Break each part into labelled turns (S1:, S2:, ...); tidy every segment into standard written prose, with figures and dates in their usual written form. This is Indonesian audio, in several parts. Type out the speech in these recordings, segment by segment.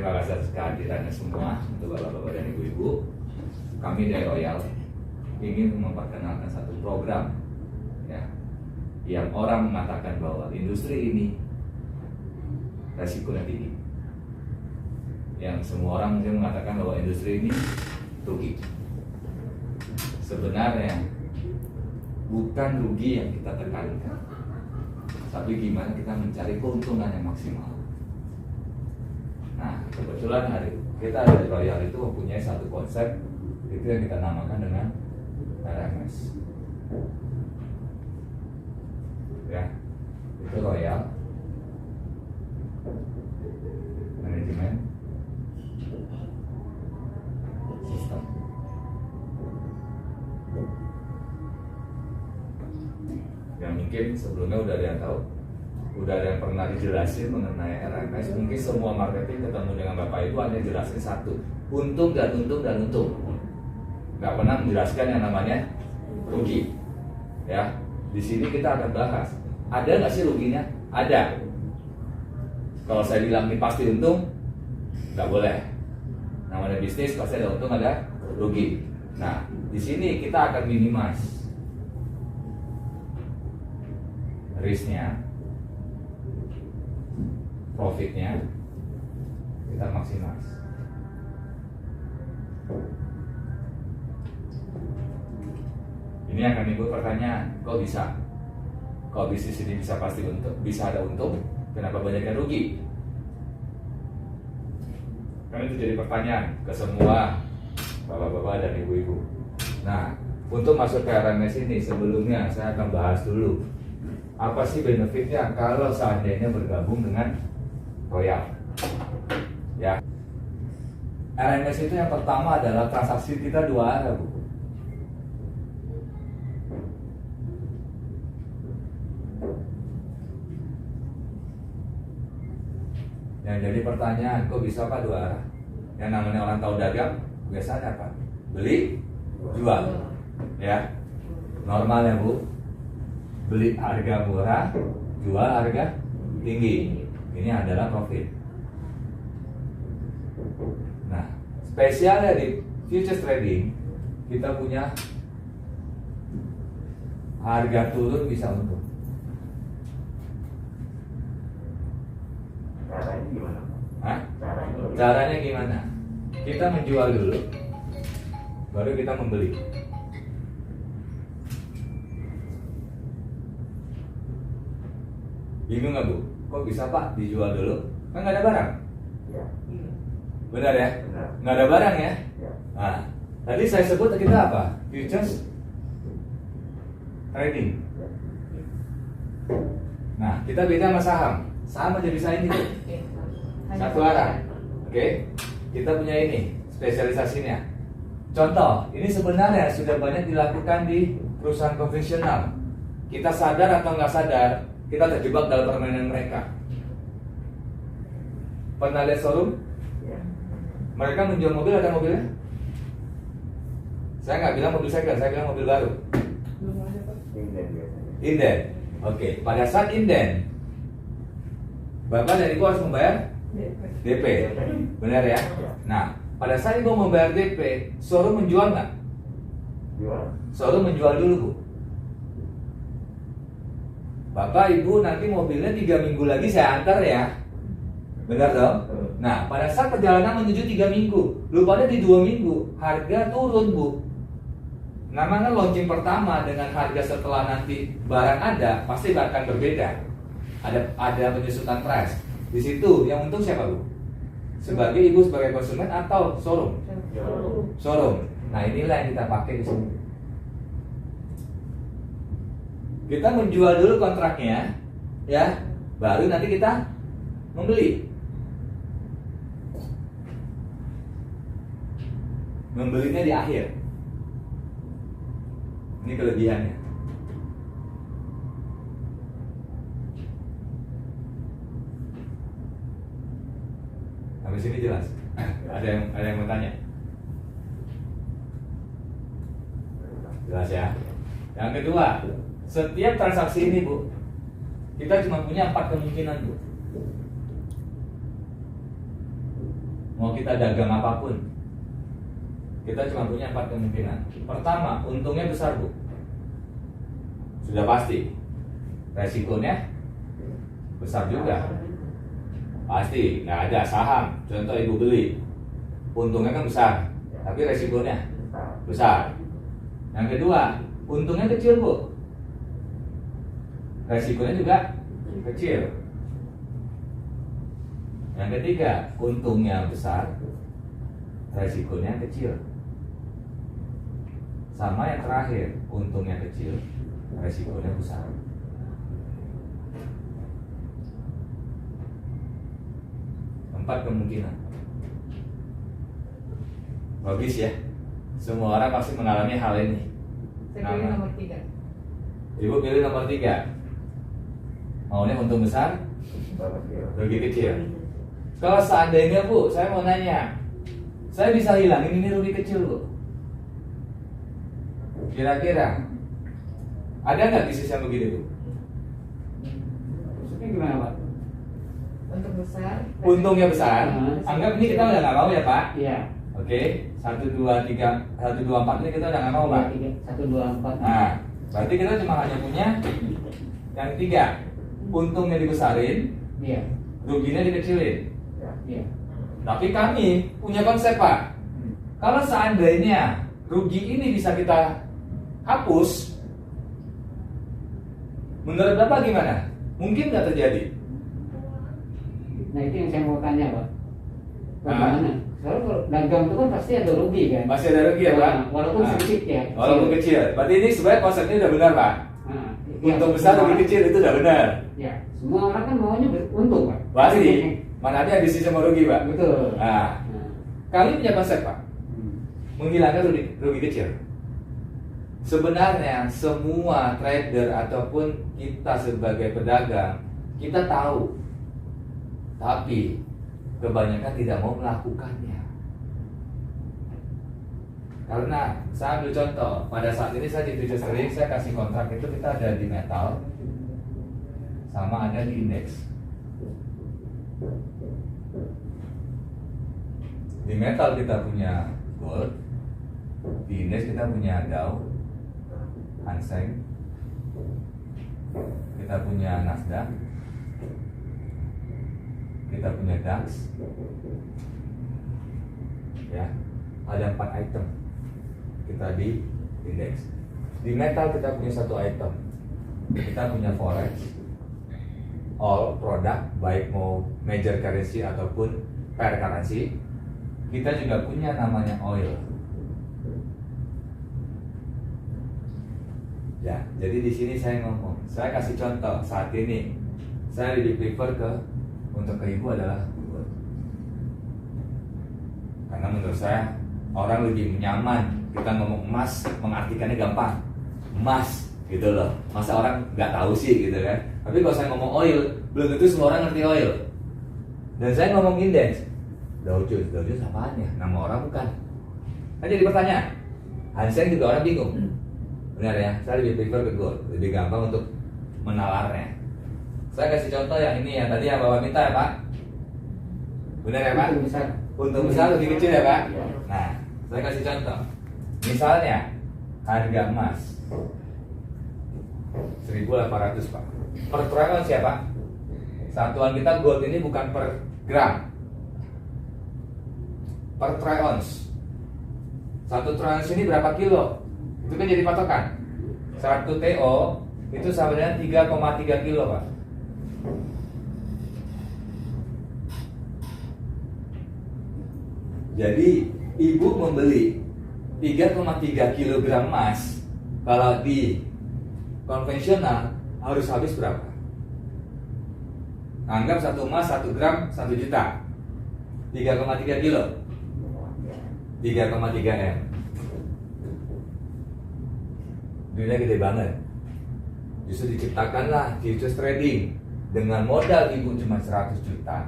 S1: terima kasih atas kehadirannya semua untuk bapak-bapak dan ibu-ibu. Kami dari Royal ingin memperkenalkan satu program ya, yang orang mengatakan bahwa industri ini resikonya tinggi. Yang semua orang mungkin mengatakan bahwa industri ini rugi. Sebenarnya bukan rugi yang kita tekankan, tapi gimana kita mencari keuntungan yang maksimal. Nah, kebetulan hari kita dari Royal itu mempunyai satu konsep, itu yang kita namakan dengan RMS. Ya, itu Royal Manajemen System. Yang mungkin sebelumnya udah ada yang tahu, udah ada yang pernah dijelasin mengenai RMS. Mungkin semua marketing ketemu dengan Bapak Ibu hanya jelasin satu, untung dan untung dan untung. Nggak pernah menjelaskan yang namanya rugi. Ya, di sini kita akan bahas. Ada nggak sih ruginya? Ada. Kalau saya bilang ini pasti untung, nggak boleh. Namanya bisnis pasti ada untung, ada rugi. Nah, di sini kita akan minimize risknya, profitnya kita maksimal. Ini akan timbul pertanyaan, kok bisa? Kok bisnis ini bisa pasti untung, bisa ada untung? Kenapa banyak yang rugi? Kan itu jadi pertanyaan ke semua bapak-bapak dan ibu-ibu. Nah, untuk masuk ke RMS ini sebelumnya saya akan bahas dulu apa sih benefitnya kalau seandainya bergabung dengan Royal. Ya, RMS itu yang pertama adalah transaksi kita dua arah, Bu. Yang jadi pertanyaan, kok bisa Pak dua arah? Yang namanya orang tahu dagang biasanya apa? Beli, jual. Ya, normal ya Bu. Beli harga murah, jual harga tinggi. Ini adalah profit. Nah, spesialnya di futures trading kita punya harga turun bisa untung.
S2: Caranya gimana?
S1: Hah? Caranya gimana? Kita menjual dulu, baru kita membeli. Bingung nggak Bu? Kok bisa Pak dijual dulu? Kan nggak ada barang.
S2: Ya.
S1: Benar ya?
S2: Benar.
S1: Nggak ada barang ya?
S2: Ya.
S1: Nah, tadi saya sebut kita apa? Futures trading. Nah, kita beda sama saham. Saham aja bisa ini, satu arah. Oke, kita punya ini spesialisasinya. Contoh, ini sebenarnya sudah banyak dilakukan di perusahaan konvensional. Kita sadar atau nggak sadar, kita terjebak dalam permainan mereka. Pernah lihat showroom?
S2: Ya.
S1: Mereka menjual mobil, ada mobilnya? Saya nggak bilang mobil second, saya bilang mobil baru.
S2: Inden biasanya.
S1: Inden. Oke, pada saat inden, Bapak dan Ibu harus membayar DP. Benar ya? Nah, pada saat Ibu membayar DP, showroom menjual nggak?
S2: Jual.
S1: Showroom menjual dulu, Bu. Bapak Ibu nanti mobilnya 3 minggu lagi saya antar ya. Benar dong? Nah, pada saat perjalanan menuju 3 minggu, lupanya di 2 minggu, harga turun, Bu. Namanya launching pertama dengan harga setelah nanti barang ada, pasti akan berbeda. Ada penyusutan price. Di situ yang untung siapa, Bu? Sebagai Ibu sebagai konsumen atau showroom? Showroom. Nah, inilah yang kita pakai di sini. Kita menjual dulu kontraknya, ya, baru nanti kita membeli. Membelinya di akhir. Ini kelebihannya. Sampai sini jelas? Ada yang mau tanya? Jelas ya. Yang kedua, setiap transaksi ini, Bu, kita cuma punya 4 kemungkinan, Bu. mau kita dagang apapun, kita cuma punya 4 kemungkinan. Pertama, untungnya besar, Bu. Sudah pasti. Resikonya besar juga. Pasti, nggak ada saham. Contoh Ibu beli, untungnya kan besar, tapi resikonya besar. Yang kedua, untungnya kecil, Bu. Resikonya juga kecil. Yang ketiga, untungnya besar, resikonya kecil. Sama yang terakhir, untungnya kecil, resikonya besar. Empat kemungkinan. Bagus ya. Semua orang pasti mengalami hal ini.
S3: Saya pilih nomor 3.
S1: Ibu pilih nomor 3. Maunya untung besar, rugi kecil. Kalau seandainya, Bu, saya mau nanya, saya bisa hilangin ini rugi kecil, Bu. Kira-kira ada nggak bisnis yang begini, Bu?
S4: Maksudnya gimana, Pak?
S3: Untung besar.
S1: Untungnya besar. Anggap ini kita udah nggak mau ya, Pak.
S4: Iya.
S1: Oke, 1, 2, 3, 1, 2, 4 ini kita udah nggak mau, Pak.
S4: 1, 2, 4.
S1: Nah, berarti kita cuma hanya punya yang 3. Untungnya dibesarin,
S4: Iya.
S1: ruginya dikecilin.
S4: Iya.
S1: Tapi kami punya konsep, Pak. Kalau seandainya rugi ini bisa kita hapus, menurut Bapak gimana? Mungkin nggak terjadi?
S4: Nah, itu yang saya mau tanya, Pak. Bagaimana? Soalnya kalau dagang itu kan pasti ada rugi kan?
S1: Masih ada rugi ya, Pak?
S4: Nah, walaupun sedikit ya.
S1: Walaupun kecil. Berarti ini sebenarnya konsepnya udah benar, Pak.
S4: Nah, iya,
S1: Untung besar,
S4: semua
S1: rugi
S4: orang-
S1: kecil itu udah benar.
S4: Ya, semua orang kan maunya untung, Pak.
S1: Pasti. Mana ada bisnis sama rugi, Pak?
S4: Betul.
S1: Nah,
S4: Nah,
S1: kami punya konsep, Pak.
S4: hmm.
S1: Menghilangkan rugi kecil. Sebenarnya semua trader ataupun kita sebagai pedagang, kita tahu, tapi kebanyakan tidak mau melakukannya. Karena saya ambil contoh, pada saat ini saya di Future Trading, saya kasih kontrak itu kita ada di metal sama ada di indeks. Di metal kita punya gold, di indeks kita punya Dow, Hang Seng, kita punya Nasdaq, kita punya DAX, ya, ada 4 item kita di indeks. Di metal kita punya 1 item, kita punya forex, all produk, baik mau major currency ataupun pair currency. Kita juga punya namanya oil. Ya, jadi di sini saya ngomong, saya kasih contoh saat ini, saya lebih prefer untuk ke ibu adalah gold. Karena menurut saya orang lebih nyaman kita ngomong emas, mengartikannya gampang, emas gitu loh. Masa orang nggak tahu sih gitu kan? Tapi kalau saya ngomong oil, belum tentu semua orang ngerti oil. Dan saya ngomong indeks, Dow Jones apaan ya? Nama orang bukan. Kan jadi pertanyaan. Hang Seng juga orang bingung. Benar ya, saya lebih prefer ke gold, lebih gampang untuk menalarnya. Saya kasih contoh yang ini ya, tadi yang Bapak minta ya, Pak. Benar ya, Pak?
S4: Untung besar.
S1: Untung besar lebih kecil ya, Pak? Nah, saya kasih contoh. Misalnya harga emas 1.800, Pak. Per troy siapa? Satuan kita gold ini bukan per gram, per troy ounce. 1 troy ounce ini berapa kilo? Itu kan jadi patokan. 1 TO itu sama dengan 3,3 kilo, Pak. Jadi ibu membeli 3,3 kilogram emas, kalau di konvensional harus habis berapa? Anggap 1 emas 1 gram 1 juta, 3,3 kilo, 3,3 M. Duitnya gede banget. Justru diciptakanlah futures trading dengan modal ibu cuma 100 juta.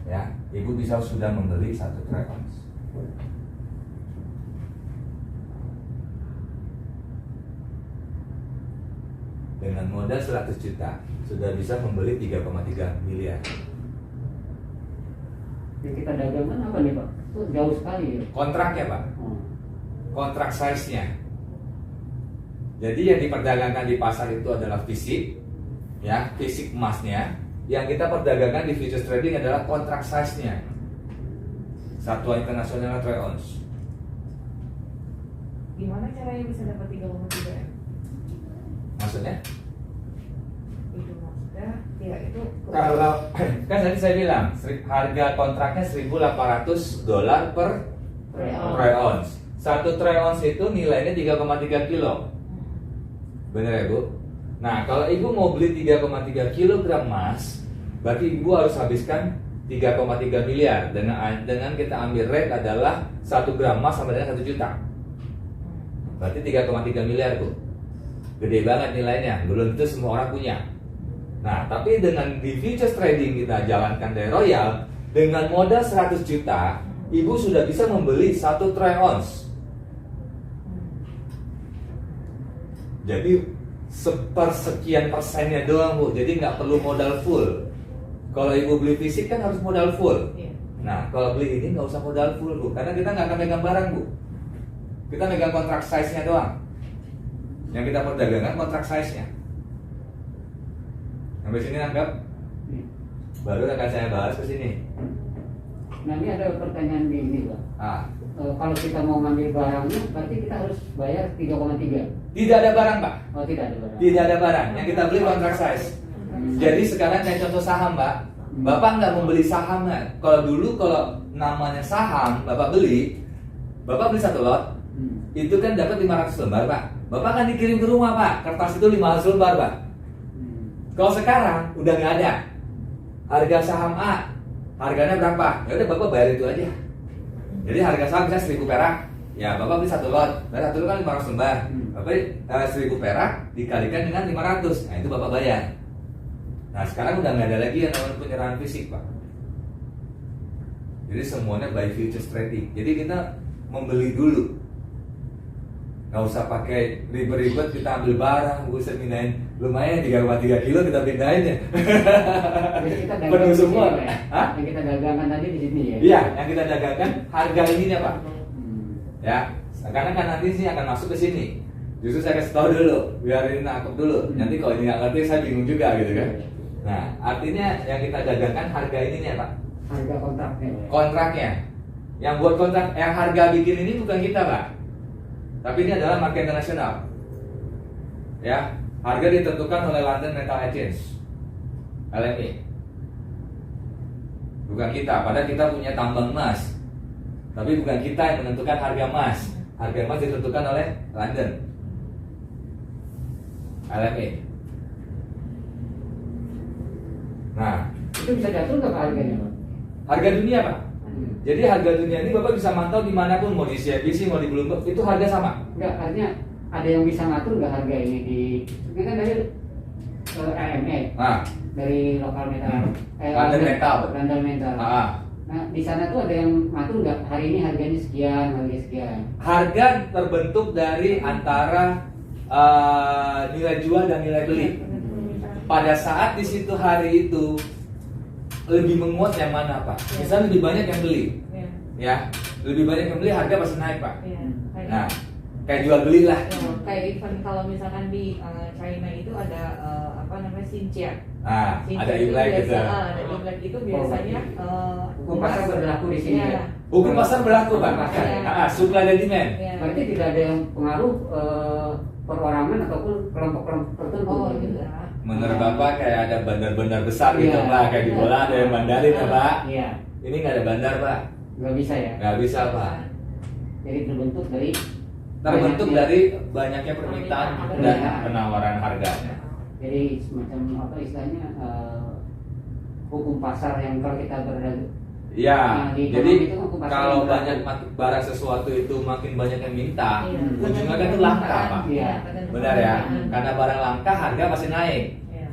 S1: Ya, ibu bisa sudah membeli 1 troy ounce. Dengan modal 100 juta sudah bisa membeli 3,3 miliar.
S4: yang kita dagangkan apa nih Pak? Itu jauh sekali ya.
S1: Kontraknya Pak,
S4: Oh.
S1: kontrak size-nya. Jadi yang diperdagangkan di pasar itu adalah fisik, ya, fisik emasnya. Yang kita perdagangkan di futures trading adalah kontrak size-nya. Satuan internasional troy ounce.
S3: Gimana caranya bisa dapat 3,3 M?
S1: Maksudnya?
S3: Itu maksudnya, ya itu
S1: Kalau kan tadi saya bilang harga kontraknya $1.800 per troy ounce. Satu troy ounce itu nilainya 3,3 kilo. Bener ya Bu? Nah kalau Ibu mau beli 3,3 kilogram emas, berarti Ibu harus habiskan 3,3 miliar. Dengan kita ambil rate adalah 1 gram emas sama dengan 1 juta. Berarti 3,3 miliar Bu. Gede banget nilainya, belum tentu semua orang punya. Nah tapi dengan di futures trading kita jalankan dari Royal, dengan modal 100 juta, Ibu sudah bisa membeli 1 troy ounce. Jadi sepersekian persennya doang Bu, jadi nggak perlu modal full. Kalau Ibu beli fisik kan harus modal full.
S3: Iya.
S1: Nah kalau beli ini nggak usah modal full Bu, karena kita nggak akan megang barang Bu. Kita megang kontrak size-nya doang. Yang kita perdagangkan kontrak size-nya. Sampai sini nangkap?
S4: Iya.
S1: Baru akan saya bahas ke sini.
S4: Nah ini ada pertanyaan di ini Pak.
S1: Ah,
S4: Kalau kita mau ngambil barangnya, berarti kita harus bayar 3,3.
S1: tidak ada barang Pak.
S4: Oh tidak ada barang.
S1: Tidak ada barang. Yang kita beli kontrak size. Jadi sekarang kayak contoh saham Pak. Bapak nggak membeli saham nggak? Kalau dulu kalau namanya saham, Bapak beli 1 lot, itu kan dapat 500 lembar Pak. Bapak kan dikirim ke rumah Pak. Kertas itu 500 lembar Pak. Kalau sekarang udah nggak ada. Harga saham A, harganya berapa? Ya udah Bapak bayar itu aja. Jadi harga saham bisa 1000 perak. Ya Bapak beli 1 lot. Dan 1 lot kan 500 lembar. Bapak 1000 perak dikalikan dengan 500. Nah itu Bapak bayar. Nah sekarang udah nggak ada lagi yang namanya penyerahan fisik Pak. Jadi semuanya by futures trading. Jadi kita membeli dulu. Nggak usah pakai ribet-ribet kita ambil barang, bisa pindahin lumayan 3,3 kilo kita pindahin ya.
S4: Jadi kita dagang
S1: Penuh
S4: di
S1: semua.
S4: sini, ya?
S1: Hah?
S4: Yang kita dagangkan tadi di sini ya.
S1: Iya, yang kita dagangkan harga ininya Pak.
S4: Hmm.
S1: Ya, karena kan nanti sih akan masuk ke sini. Justru saya kasih tahu dulu, biar ini nangkep dulu. Nanti kalau ini nggak ngerti saya bingung juga gitu kan. Nah, artinya yang kita dagangkan harga ininya Pak.
S4: Harga kontraknya. Pak.
S1: Kontraknya. Yang buat kontrak, yang harga bikin ini bukan kita Pak. Tapi ini adalah market internasional. Ya, harga ditentukan oleh London Metal Exchange, LME. Bukan kita, padahal kita punya tambang emas. Tapi bukan kita yang menentukan harga emas. Harga emas ditentukan oleh London, LME. Nah,
S4: Itu bisa diatur nggak Pak harganya Pak?
S1: harga dunia Pak. Jadi harga dunia ini Bapak bisa mantau dimanapun, mau di CNBC, mau di Bloomberg, itu harga sama.
S4: Enggak, artinya ada yang bisa ngatur nggak harga ini ini kan dari LME,
S1: Nah,
S4: dari lokal metal,
S1: London Metal.
S4: London Metal.
S1: ah.
S4: Nah di sana tuh ada yang ngatur nggak hari ini harganya sekian, harga sekian.
S1: Harga terbentuk dari antara nilai jual dan nilai beli. Pada saat di situ hari itu lebih menguat yang mana Pak? Misalnya lebih banyak yang beli,
S3: Iya.
S1: ya, lebih banyak yang beli harga pasti naik Pak.
S3: Iya.
S1: Nah, kayak jual beli lah.
S3: Ya, kayak event kalau misalkan di China itu ada apa namanya Xinjia.
S1: Nah,
S3: Xinjia
S1: ada
S3: itu
S1: Imlek
S3: biasa,
S1: gitu.
S3: ada Imlek itu biasanya
S4: Hukum pasar berlaku di sini
S3: Iya.
S4: ya.
S1: Hukum pasar berlaku Pak.
S4: Hukum pasar.
S1: Supply dan demand.
S3: Iya.
S4: Berarti tidak ada yang pengaruh perorangan ataupun kelompok-kelompok tertentu.
S3: Oh iya.
S1: Menurut Bapak kayak ada bandar-bandar besar gitu
S4: Iya.
S1: Pak, kayak di bola ada yang bandarin ya Pak.
S4: Iya,
S1: Ini nggak ada bandar Pak,
S4: nggak bisa ya.
S1: nggak bisa Pak.
S4: Jadi terbentuk dari
S1: Terbentuk
S4: banyaknya-
S1: dari banyaknya permintaan dan penawaran harganya.
S4: Jadi semacam apa istilahnya hukum pasar yang kalau kita berdagang.
S1: Ya,
S4: Nah, di
S1: jadi
S4: ekonomi itu hukum pasar
S1: kalau
S4: yang
S1: banyak
S4: berlaku.
S1: barang sesuatu itu makin banyak yang minta,
S3: Iya.
S1: ujungnya kan itu langka Pak.
S4: Iya.
S1: Benar ya, karena barang langka harga pasti naik.
S3: Iya.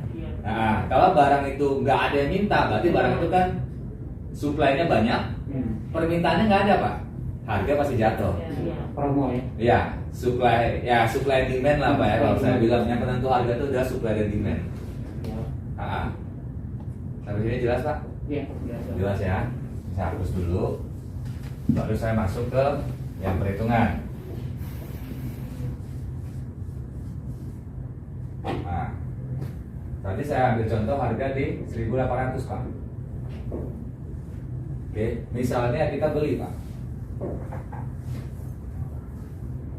S1: Nah, kalau barang itu nggak ada yang minta, berarti barang itu kan supply-nya banyak, permintaannya nggak ada Pak, harga pasti jatuh.
S3: Iya.
S4: Promo ya.
S1: Ya, supply and demand lah Pak ya. Kalau saya bilang yang penentu harga itu adalah supply dan demand.
S4: Ya.
S1: Sampai sini jelas Pak?
S4: Iya, jelas.
S1: Jelas ya. Saya hapus dulu, baru saya masuk ke yang perhitungan. Nah, tadi saya ambil contoh harga di 1.800 Pak. Oke, misalnya kita beli Pak.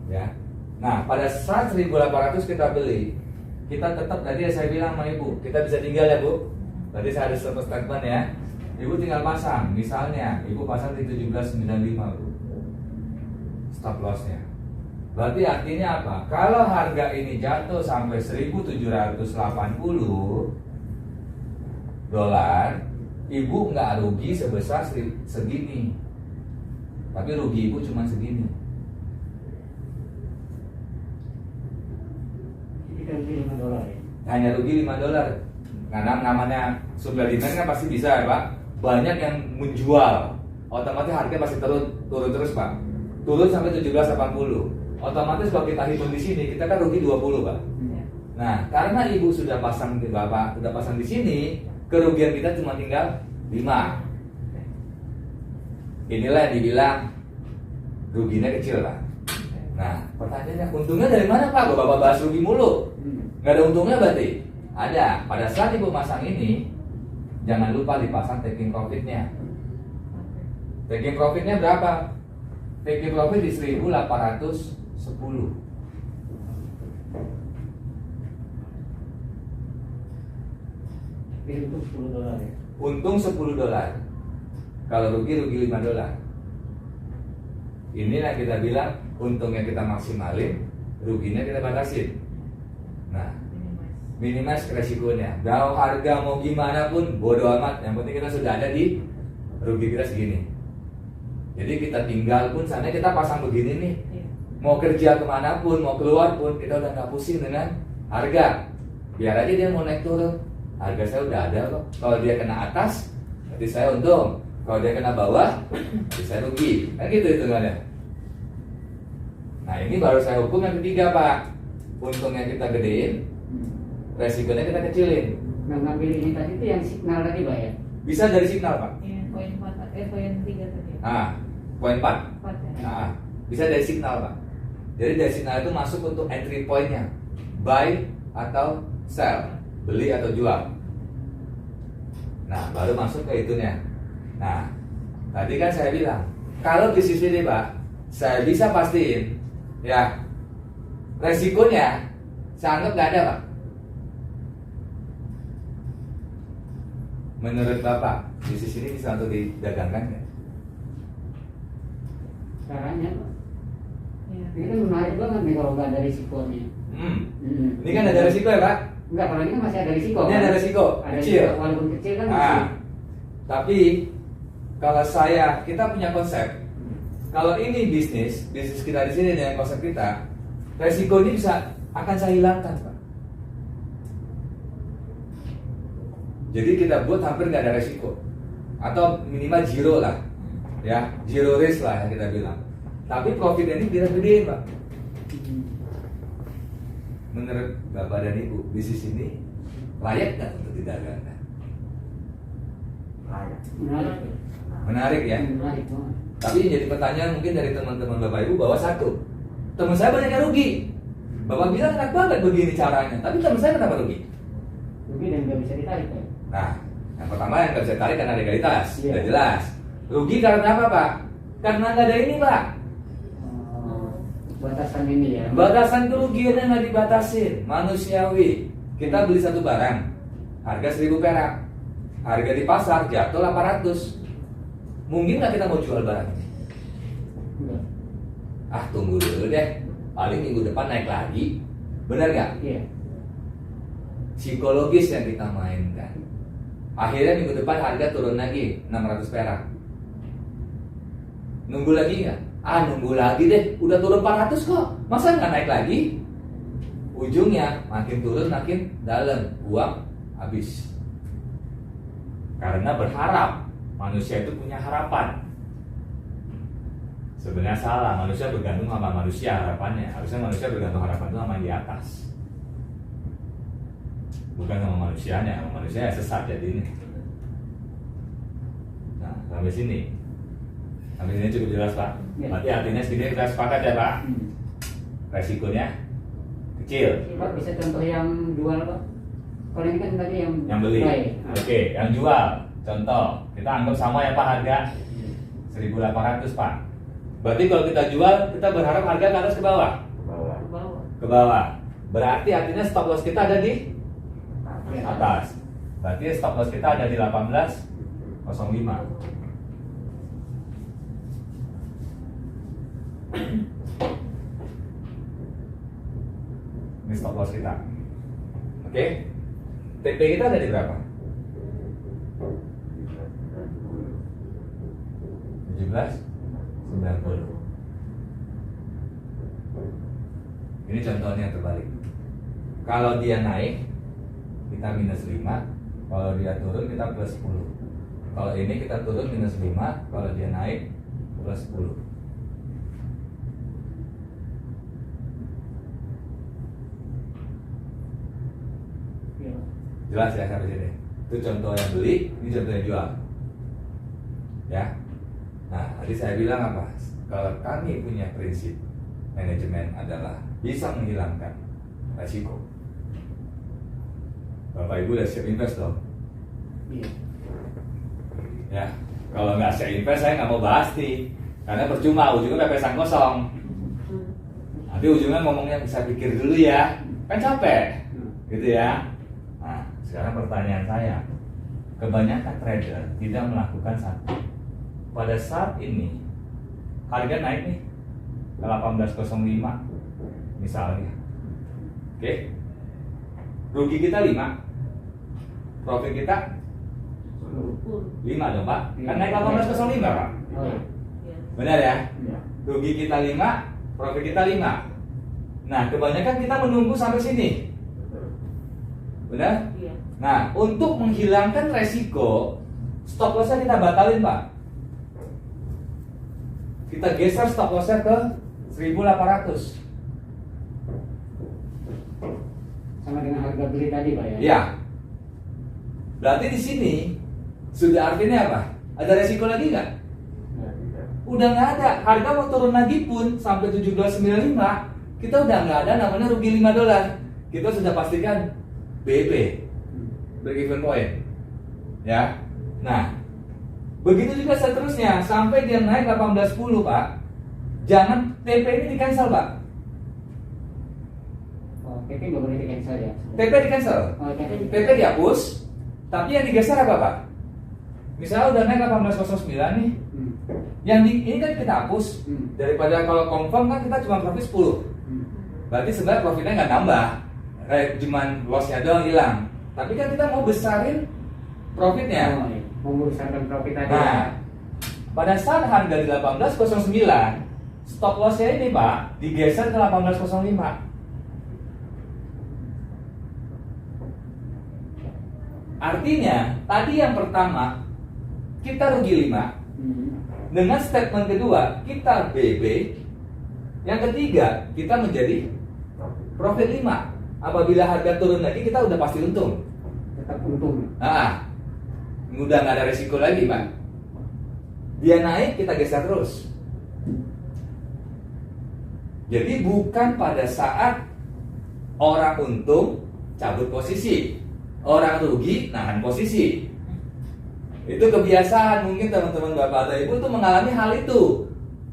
S1: Ya. Nah, pada saat 1.800 kita beli, kita tetap tadi saya bilang sama Ibu, kita bisa tinggal ya Bu. Tadi saya ada statement ya. Ibu tinggal pasang, misalnya Ibu pasang di 1795 Bu. Stop lossnya. Berarti artinya apa? Kalau harga ini jatuh sampai 1.780 dolar, Ibu nggak rugi sebesar segini, tapi rugi Ibu cuma segini.
S4: Kita rugi $5 ya.
S1: Hanya rugi $5. Karena namanya supply demand kan pasti bisa ya Pak. Banyak yang menjual, otomatis harga pasti turun terus Pak. Turun sampai 1780. Otomatis kalau kita hitung di sini kita kan rugi 20 Pak. Nah, karena Ibu sudah pasang di Bapak, sudah pasang di sini, kerugian kita cuma tinggal 5. Inilah yang dibilang ruginya kecil Pak. Nah, pertanyaannya untungnya dari mana Pak? Bapak bahas rugi mulu. Nggak ada untungnya berarti? Ada. Pada saat Ibu masang ini, jangan lupa dipasang taking profitnya. Taking profitnya berapa? Taking profit di 1.810.
S4: Jadi untuk $10 ya.
S1: Untung $10. Kalau rugi $5. Inilah kita bilang untungnya kita maksimalin, ruginya kita batasin. Nah, minimize resikonya. Mau harga mau gimana pun bodo amat. Yang penting kita sudah ada di rugi kita segini. Jadi kita tinggal pun sana kita pasang begini nih. Mau kerja kemanapun, mau keluar pun kita udah nggak pusing dengan harga. Biar aja dia mau naik turun, harga saya udah ada kok. Kalau dia kena atas, berarti saya untung. Kalau dia kena bawah, berarti saya rugi. Kan gitu hitungannya. Nah ini baru saya hukum yang ketiga Pak. Untungnya kita gedein, resikonya kita kecilin.
S4: Nah, ngambil ini tadi itu yang signal tadi Pak ya.
S1: Bisa dari signal Pak.
S3: Iya, poin 4, poin 3 tadi.
S1: Nah, poin 4.
S3: 4 ya.
S1: Nah, bisa dari signal Pak. Jadi dari signal itu masuk untuk entry pointnya, buy atau sell, beli atau jual. Nah, baru masuk ke itunya. Nah, tadi kan saya bilang, kalau bisnis ini Pak, saya bisa pastiin, ya, resikonya saya anggap nggak ada Pak. Menurut Bapak, bisnis ini bisa untuk didagangkan nggak?
S4: Caranya Pak.
S3: Iya.
S4: Ini kan menarik banget nih kalau nggak ada risikonya.
S1: Ini kan ada resiko ya Pak?
S4: Enggak, kalau ini kan masih ada risiko.
S1: Ini
S4: kan?
S1: ada resiko,
S4: Ada
S1: kecil.
S4: risiko, walaupun kecil kan
S1: Nah,
S4: masih.
S1: tapi kalau kita punya konsep, kalau ini bisnis kita di sini dengan konsep kita, resiko ini akan saya hilangkan Pak. Jadi kita buat hampir nggak ada resiko, atau minimal zero lah, ya zero risk lah yang kita bilang. Tapi profit ini kita gedein Pak. Menurut Bapak dan Ibu, bisnis ini layak nggak untuk didagangkan?
S2: Layak.
S4: Menarik.
S1: Menarik ya.
S4: Menarik banget.
S1: Tapi jadi pertanyaan mungkin dari teman-teman Bapak Ibu bahwa satu, teman saya banyak yang rugi. Bapak bilang enak banget begini caranya, tapi teman saya kenapa rugi?
S4: Rugi dan nggak bisa ditarik Pak.
S1: Nah, yang pertama yang nggak bisa tarik karena legalitas,
S4: Iya.
S1: sudah jelas. Rugi karena apa Pak? Karena nggak ada ini Pak.
S4: Batasan ini ya.
S1: Batasan kerugiannya nggak dibatasin, manusiawi. Kita beli satu barang, harga 1.000 perak, harga di pasar jatuh 800. Mungkin nggak kita mau jual barang ini?
S4: Enggak.
S1: Ah tunggu dulu deh, paling minggu depan naik lagi. Benar nggak?
S4: Iya.
S1: Psikologis yang kita mainkan. Akhirnya minggu depan harga turun lagi 600 perak. Nunggu lagi nggak? Ah nunggu lagi deh, udah turun 400 kok, masa nggak naik lagi? Ujungnya makin turun makin dalam, uang habis. Karena berharap, manusia itu punya harapan. Sebenarnya salah, manusia bergantung sama manusia harapannya. Harusnya manusia bergantung harapan itu sama yang di atas, bukan sama manusianya. Sama manusia ya sesat jadi ini. Nah, sampai sini. Sampai sini cukup jelas Pak.
S4: Ya.
S1: Berarti artinya segini kita sepakat ya Pak. Resikonya kecil.
S4: Pak bisa contoh yang jual Pak? Kalau ini kan tadi yang
S1: Yang beli.
S4: buy.
S1: Oke, yang jual. Contoh, kita anggap sama ya Pak harga 1.800 Pak. Berarti kalau kita jual, kita berharap harga ke atas ke bawah.
S2: Ke bawah.
S3: Ke bawah.
S1: Ke bawah. Berarti artinya stop loss kita ada di atas. Berarti stop loss kita ada di 18.05. Ini stop loss kita. Oke. TP kita ada di berapa? 17.90. Ini contohnya yang terbalik. Kalau dia naik kita minus 5, kalau dia turun kita plus 10. Kalau ini kita turun minus 5, kalau dia naik plus 10.
S4: Iya.
S1: Jelas ya sampai sini. Itu contoh yang beli, ini contoh yang jual. Ya. Nah, tadi saya bilang apa? Kalau kami punya prinsip manajemen adalah bisa menghilangkan resiko. Bapak Ibu udah siap invest dong?
S4: Iya.
S1: Ya. Kalau nggak siap invest saya nggak mau bahas nih, karena percuma ujungnya pepesan kosong. Nanti ujungnya ngomongnya bisa pikir dulu ya, kan capek, gitu ya. Nah, sekarang pertanyaan saya, kebanyakan trader tidak melakukan satu. Pada saat ini harga naik nih ke 18.05 misalnya, oke, rugi kita 5, profit kita 5 dong Pak, kan naik 18.05 Pak,
S4: Oh, iya.
S3: Iya.
S1: benar ya?
S4: Iya.
S1: Rugi kita 5, profit kita 5. Nah, kebanyakan kita menunggu sampai sini, benar?
S3: Iya.
S1: Nah, untuk menghilangkan resiko, stop lossnya kita batalin Pak. Kita geser stop lossnya ke 1.800.
S4: Sama dengan harga beli tadi Pak ya?
S1: Ya. Berarti di sini sudah artinya apa? Ada resiko lagi nggak? Udah nggak ada. Harga mau turun lagi pun sampai 17.95, kita udah nggak ada namanya rugi $5. Kita sudah pastikan BEP, break even point. Ya. Nah, begitu juga seterusnya sampai dia naik 18.10 Pak. Jangan TP ini di cancel Pak.
S4: Oh, PP nggak boleh di cancel ya?
S1: TP di cancel.
S4: Oh, TP.
S1: TP dihapus. Tapi yang digeser apa Pak? Misalnya udah naik 18.09 nih. Yang ini kan kita hapus. Daripada kalau confirm kan kita cuma profit 10. Berarti sebenarnya profitnya nggak nambah. Cuman lossnya doang hilang. Tapi kan kita mau besarin profitnya.
S4: Oh, iya. Mau membesarkan profit tadi ya?
S1: Nah, pada saat harga di 18.09, stop lossnya ini Pak digeser ke 18.05. Artinya tadi yang pertama kita rugi 5. Dengan statement kedua kita BB. Yang ketiga kita menjadi profit 5. Apabila harga turun lagi kita udah pasti untung.
S4: Tetap untung.
S1: Nah, udah nggak ada resiko lagi Pak. Dia naik kita geser terus. Jadi bukan pada saat orang untung cabut posisi, orang rugi nahan posisi. Itu kebiasaan mungkin teman-teman bapak atau ibu tuh mengalami hal itu.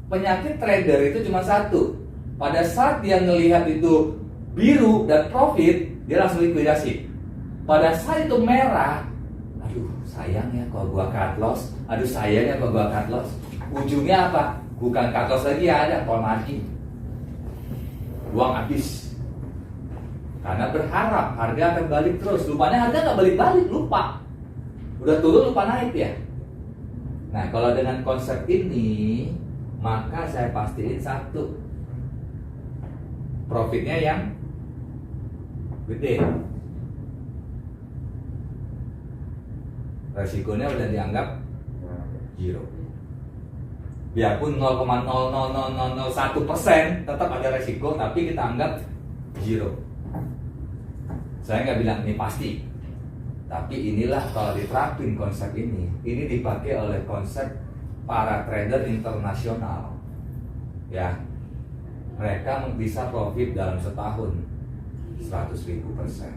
S1: Penyakit trader itu cuma satu. Pada saat dia ngelihat itu biru dan profit, dia langsung likuidasi. Pada saat itu merah, aduh sayang ya kalau gua cut loss, aduh sayang ya kalau gua cut loss. Ujungnya apa? Bukan cut loss lagi ya, ada call margin. Uang habis. Karena berharap harga akan balik terus. Lupanya harga nggak balik-balik, lupa. Udah turun lupa naik ya. Nah kalau dengan konsep ini, maka saya pastiin satu, profitnya yang gede. Resikonya udah dianggap zero. Biarpun 0,00001% tetap ada resiko, tapi kita anggap zero. Saya nggak bilang ini pasti, Tapi inilah kalau diterapin konsep ini dipakai oleh konsep para trader internasional. Ya, mereka bisa profit dalam setahun 100.000%,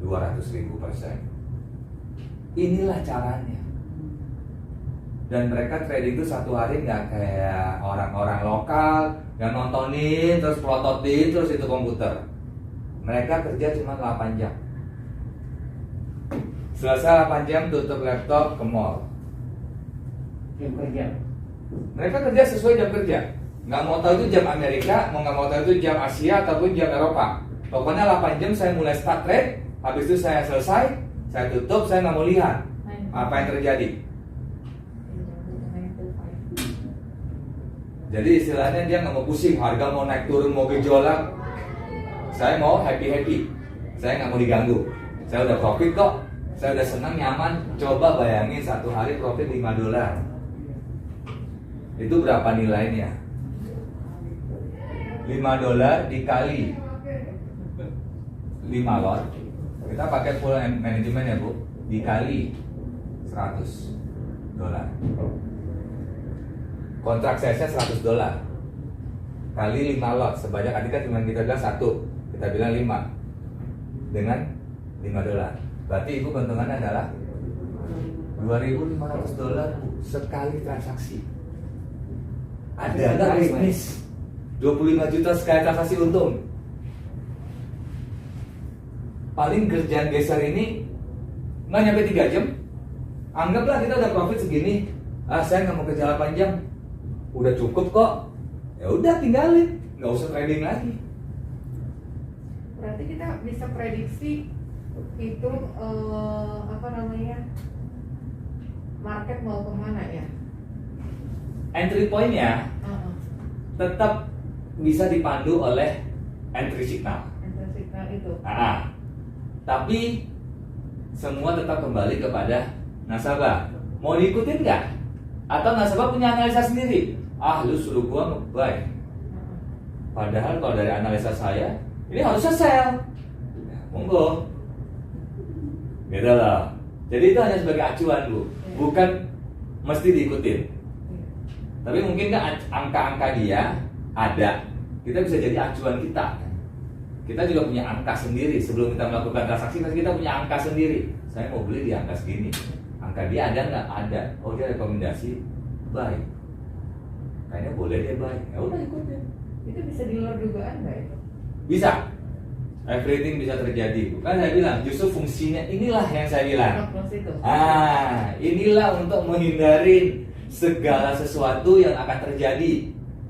S1: 200.000%. Inilah caranya. Dan mereka trading itu satu hari nggak kayak orang-orang lokal yang nontonin terus plototin terus itu komputer. Mereka kerja cuma 8 jam. Selesai 8 jam tutup laptop ke mall.
S4: Jam kerja.
S1: Mereka kerja sesuai jam kerja. Nggak mau tahu itu jam Amerika, mau nggak mau tahu itu jam Asia ataupun jam Eropa. Pokoknya 8 jam saya mulai start trade, habis itu saya selesai, saya tutup, saya nggak mau lihat apa yang terjadi. Jadi istilahnya dia nggak mau pusing, harga mau naik turun, mau gejolak. Saya mau happy. Saya nggak mau diganggu. Saya udah profit kok. Saya udah senang, nyaman. Coba bayangin satu hari profit $5. Itu berapa nilainya? $5 dikali 5 lot. Kita pakai full management ya Bu. Dikali $100. Kontrak size-nya $100 kali 5 lot sebanyak, tadi kan cuma kita bilang 1, kita bilang 5 dengan $5. Berarti ibu keuntungannya adalah $2.500 sekali transaksi. Ada nggak bisnis 25 juta sekali transaksi untung? Paling kerjaan geser ini nggak nyampe 3 jam. Anggaplah kita udah profit segini. Saya nggak mau kerja 8 jam. Udah cukup kok. Ya udah tinggalin, nggak usah trading lagi.
S3: Berarti kita bisa prediksi itu market mau kemana ya?
S1: Entry point-nya tetap bisa dipandu oleh entry signal.
S3: Entry signal itu.
S1: Tapi semua tetap kembali kepada nasabah. Mau diikutin nggak? Atau nasabah punya analisa sendiri? Lu suruh gua nge-buy. Padahal kalau dari analisa saya, ini harusnya sell. Monggo. Gitu loh. Jadi itu hanya sebagai acuan Bu, bukan mesti diikutin. Tapi mungkin kan angka-angka dia ada, kita bisa jadi acuan kita. Kita juga punya angka sendiri sebelum kita melakukan transaksi. Kita punya angka sendiri. Saya mau beli di angka segini. Angka dia ada nggak? Ada. Oh dia rekomendasi buy. Kayaknya boleh dia buy. Ya udah ikutin.
S3: Itu bisa di luar dugaan nggak itu?
S1: Bisa. Everything bisa terjadi. Kan saya bilang justru fungsinya inilah yang saya bilang. Inilah untuk menghindari segala sesuatu yang akan terjadi.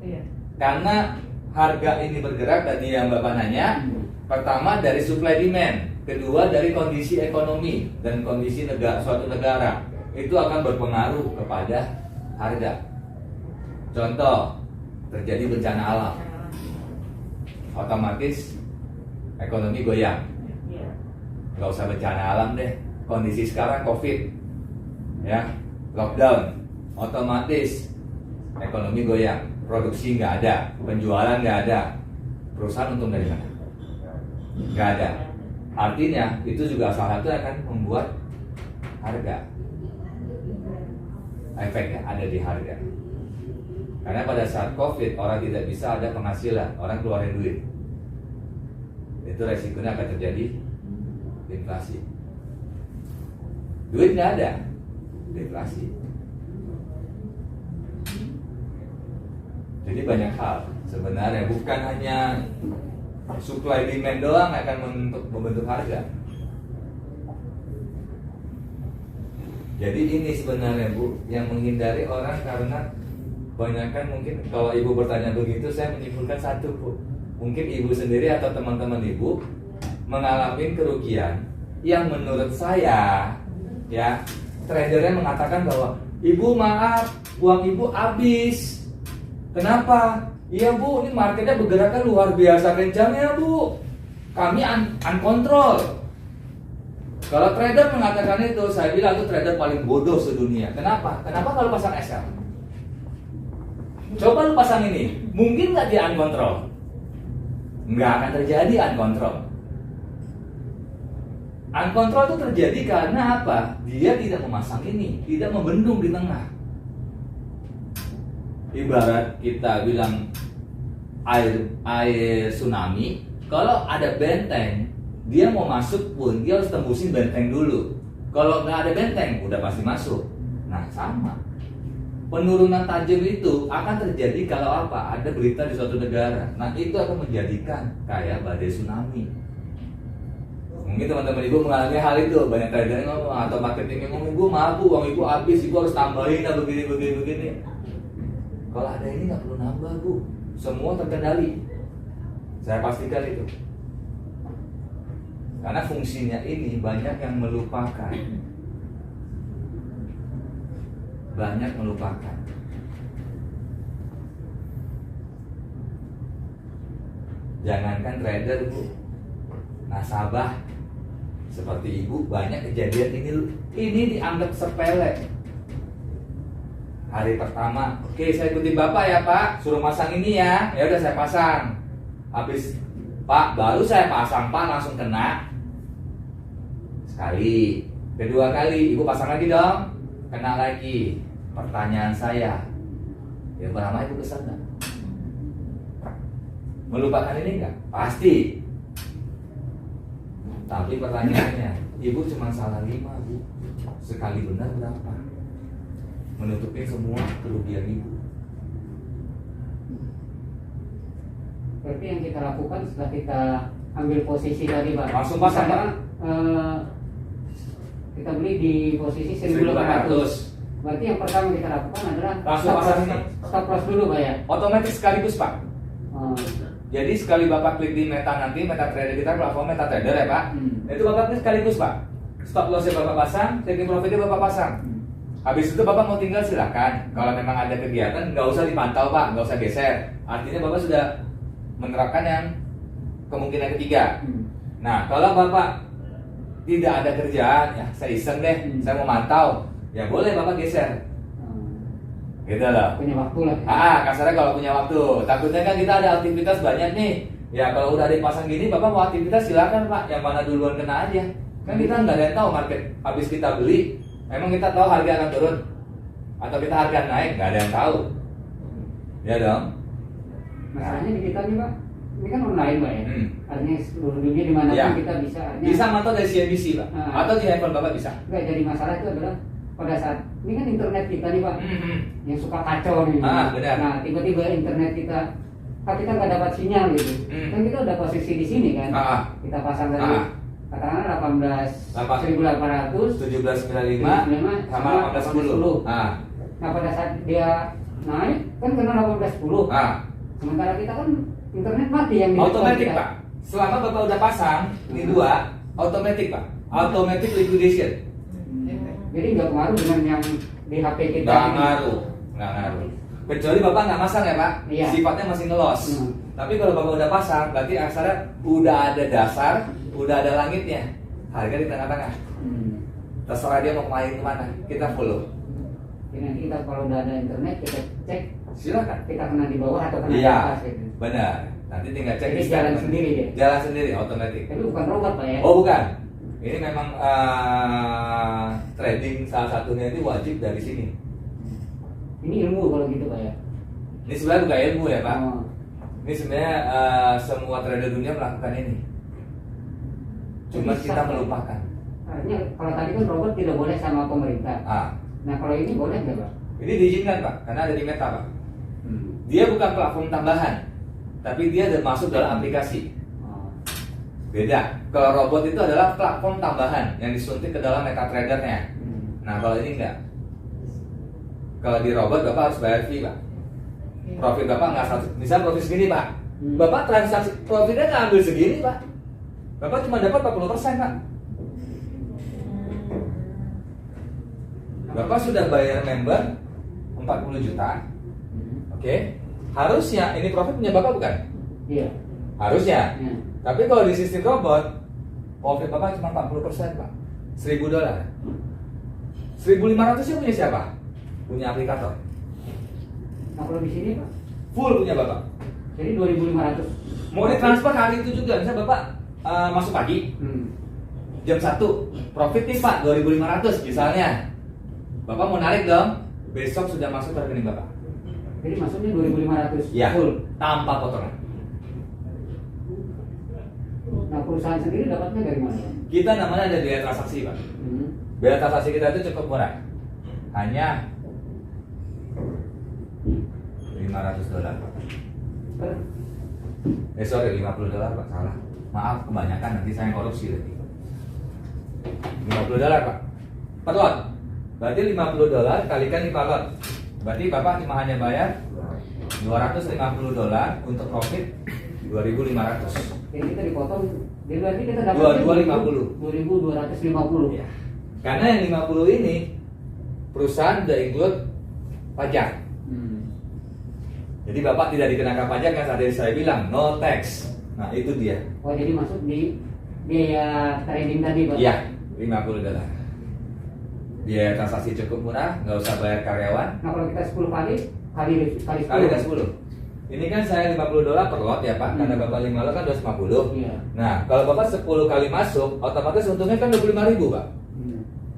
S3: Iya.
S1: Karena harga ini bergerak tadi yang Bapak nanya. Pertama dari supply demand, kedua dari kondisi ekonomi dan kondisi suatu negara. Itu akan berpengaruh kepada harga. Contoh, terjadi bencana alam, otomatis ekonomi goyang. Gak usah bencana alam deh, kondisi sekarang COVID, ya, lockdown, otomatis ekonomi goyang, produksi nggak ada, penjualan nggak ada, perusahaan untung dari mana? Nggak ada. Artinya itu juga salah satu akan membuat harga, efeknya ada di harga. Karena pada saat COVID orang tidak bisa ada penghasilan, orang keluarin duit. Itu resikonya akan terjadi inflasi. Duit nggak ada, deflasi. Jadi banyak hal sebenarnya, bukan hanya supply demand doang akan membentuk harga. Jadi ini sebenarnya Bu yang menghindari orang, karena banyakkan mungkin kalau Ibu bertanya begitu, saya menyimpulkan satu Bu. Mungkin Ibu sendiri atau teman-teman Ibu mengalami kerugian yang menurut saya, ya, tradernya mengatakan bahwa Ibu maaf, uang Ibu habis. Kenapa? Iya Bu, ini marketnya bergerakkan luar biasa kencangnya Bu. Kami uncontrol. Kalau trader mengatakan itu, saya bilang itu trader paling bodoh sedunia. Kenapa? Kenapa kalau pasang SL? Coba lu pasang ini, mungkin nggak dia uncontrol? Nggak akan terjadi uncontrol. Uncontrol itu terjadi karena apa? Dia tidak memasang ini, tidak membendung di tengah. Ibarat kita bilang air tsunami, kalau ada benteng, dia mau masuk pun dia harus tembusin benteng dulu. Kalau nggak ada benteng, udah pasti masuk. Nah sama, penurunan tajam itu akan terjadi kalau apa? Ada berita di suatu negara. Nah itu akan menjadikan kayak badai tsunami. Mungkin teman-teman ibu mengalami hal itu. Banyak trader yang ngomong atau marketing yang ngomong, ibu mabuk, uang ibu habis, ibu harus tambahin lah begini. Kalau ada ini nggak perlu nambah bu, semua terkendali. Saya pastikan itu. Karena fungsinya ini banyak yang melupakan. Banyak melupakan. Jangankan trader bu, nasabah seperti ibu banyak kejadian ini dianggap sepele. Hari pertama, oke saya ikutin bapak ya pak, suruh masang ini ya, ya udah saya pasang. Habis pak, baru saya pasang pak langsung kena. Sekali, kedua kali, ibu pasang lagi dong, kena lagi. Pertanyaan saya, ya berapa ibu kesel nggak? Melupakan ini nggak? Pasti. Tapi pertanyaannya, ibu cuma salah 5 bu, sekali benar berapa? Menutupin semua kerugian ibu.
S4: Berarti yang kita lakukan setelah kita ambil posisi tadi Pak,
S1: Langsung pasang, Pak.
S4: Kita beli di posisi 1.800. Berarti yang pertama kita lakukan adalah
S1: Langsung pasang ini.
S4: stop loss dulu Pak ya.
S1: Otomatis sekaligus pak.
S4: Oh.
S1: Jadi sekali bapak klik di meta nanti, meta trader kita platform meta trader ya pak. Itu bapak klik sekaligus pak. Stop lossnya bapak pasang, taking profitnya bapak pasang. Habis itu bapak mau tinggal silakan. Kalau memang ada kegiatan nggak usah dipantau pak, nggak usah geser. Artinya bapak sudah menerapkan yang kemungkinan ketiga. Nah kalau bapak tidak ada kerjaan, ya saya iseng deh, saya mau mantau, ya boleh bapak geser. Gitu loh.
S4: Punya waktu lah.
S1: Kasarnya kalau punya waktu. Takutnya kan kita ada aktivitas banyak nih. Ya kalau udah dipasang gini, bapak mau aktivitas silakan pak. Yang mana duluan kena aja. Kan kita nggak ada yang tahu market. Habis kita beli, emang kita tahu harga akan turun atau kita harga naik, nggak ada yang tahu. Ya dong.
S4: Masalahnya di kita nih Pak, ini kan online Pak ya. Artinya seluruh dunia di mana
S1: Ya.
S4: pun kita bisa.
S1: Bisa mantau dari CNBC pak, atau di handphone bapak bisa.
S4: Enggak, jadi masalah itu adalah pada saat ini kan internet kita nih Pak, yang suka kacau nih.
S1: Benar.
S4: Nah tiba-tiba internet kita, kita nggak dapat sinyal gitu. Kan kita udah posisi di sini kan. Kita pasang dari katakanlah 1.800,
S1: 1795 sama 1810.
S4: Nah pada saat dia naik kan kena 1810. Sementara kita kan internet mati yang di
S1: Otomatis
S4: kita.
S1: pak. Selama bapak udah pasang ini 2, otomatis pak. Automatic liquidation.
S4: Jadi nggak pengaruh dengan yang di HP kita.
S1: Nggak ngaruh. Kecuali bapak nggak masang ya pak,
S4: Iya.
S1: sifatnya masih ngelos. Tapi kalau bapak udah pasang, berarti aksara udah ada dasar, udah ada langitnya, harga di tengah-tengah. Terserah dia mau main kemana, kita follow.
S4: Jadi nanti kita kalau udah ada internet kita cek,
S1: Silakan.
S4: kita kena di bawah atau kena di
S1: Iya,
S4: atas gitu.
S1: benar. Nanti tinggal cek
S4: Jadi
S1: di
S4: jalan
S1: statement.
S4: sendiri dia.
S1: Jalan sendiri, otomatis.
S4: Tapi bukan robot Pak ya.
S1: Oh bukan, ini memang trading salah satunya itu wajib dari sini.
S4: Ini ilmu kalau gitu Pak ya.
S1: Ini sebenarnya bukan ilmu ya pak.
S4: Oh.
S1: Ini sebenarnya semua trader dunia melakukan ini. Cuma
S4: Bisa,
S1: kita
S4: Pak.
S1: melupakan.
S4: Artinya kalau tadi kan robot tidak boleh sama pemerintah. Nah kalau ini boleh nggak Pak?
S1: Ini diizinkan pak, karena ada di meta pak. Dia bukan platform tambahan, tapi dia masuk dalam aplikasi.
S4: Oh.
S1: Beda. Kalau robot itu adalah platform tambahan yang disuntik ke dalam meta tradernya. Nah kalau ini enggak. Kalau di robot bapak harus bayar fee pak. Profit bapak nggak 100, misal profit segini pak. Bapak transaksi profitnya nggak ambil segini pak. Bapak cuma dapat 40% pak. Bapak sudah bayar member 40 juta. Oke. Harusnya ini profit punya bapak bukan?
S4: Iya.
S1: Harusnya.
S4: Ya.
S1: Tapi kalau di sistem robot, profit bapak cuma 40% pak. $1.000. 1.500 nya punya siapa? Punya aplikator.
S4: Nah kalau di sini Pak,
S1: Full punya bapak.
S4: jadi 2.500.
S1: Mau ditransfer hari itu juga. Misalnya bapak masuk pagi, jam 1 profit nih Pak 2.500 misalnya. Bapak mau narik dong, besok sudah masuk ke rekening Bapak.
S4: Jadi masuknya 2.500
S1: Ya,
S4: full.
S1: tanpa potongan.
S4: Nah perusahaan sendiri dapatnya dari mana?
S1: Kita namanya ada biaya transaksi Pak. Biaya transaksi kita itu cukup murah. Hanya $500 Pak. Sorry, $50 Pak, salah. Maaf, kebanyakan nanti saya korupsi lagi. $50 Pak. Per lot. Berarti $50 kalikan 5 lot. Berarti Bapak cuma hanya bayar $250 untuk profit 2.500.
S4: Jadi kita dipotong, jadi berarti kita dapat 2.250.
S1: Ya. Karena yang 50 ini perusahaan udah include pajak. Jadi Bapak tidak dikenakan pajak yang tadi saya bilang no tax. Nah itu dia.
S4: Oh jadi masuk di biaya trading tadi Pak?
S1: Iya, $50. Biaya transaksi cukup murah, nggak usah bayar karyawan.
S4: Nah kalau kita 10 kali 10.
S1: Kali 10. Ini kan saya $50 per lot ya Pak, karena Bapak 5 lot kan 250.
S4: Iya.
S1: Nah kalau Bapak 10 kali masuk, otomatis untungnya kan 25.000 Pak.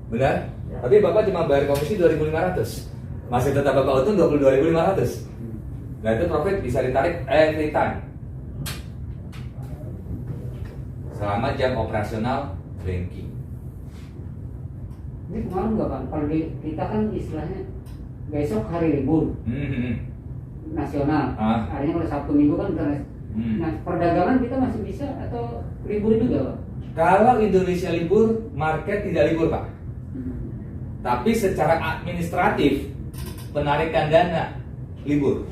S1: Benar? Tapi Bapak cuma bayar komisi 2.500. Masih tetap Bapak untung 22.500. Nah itu profit bisa ditarik every time selama jam operasional banking.
S4: Ini pengaruh nggak Pak? Kalau di kita kan istilahnya besok hari libur nasional. Artinya kalau Sabtu Minggu kan Nah perdagangan kita masih bisa atau libur juga Pak?
S1: Kalau Indonesia libur, market tidak libur Pak. Tapi secara administratif penarikan dana libur.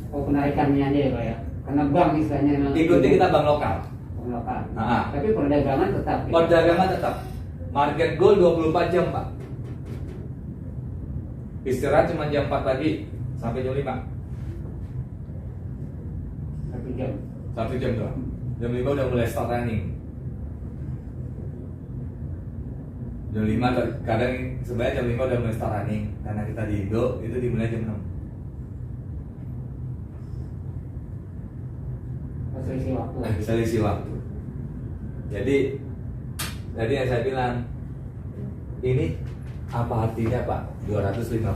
S4: Oh penarikannya aja ya Pak ya? Karena bank istilahnya
S1: Ikuti kita bank lokal.
S4: Bank lokal.
S1: Nah,
S4: Tapi perdagangan tetap.
S1: perdagangan tetap. Market goal 24 jam Pak. Istirahat cuma jam 4 pagi sampai jam 5.
S4: 1 jam.
S1: 1 jam doang. Jam 5 udah mulai start running. Jam 5 kadang sebenarnya jam 5 udah mulai start running. Karena kita di Indo itu dimulai jam 6.
S4: Selisih waktu.
S1: Selisih waktu. Jadi tadi yang saya bilang, ini apa artinya Pak? $250.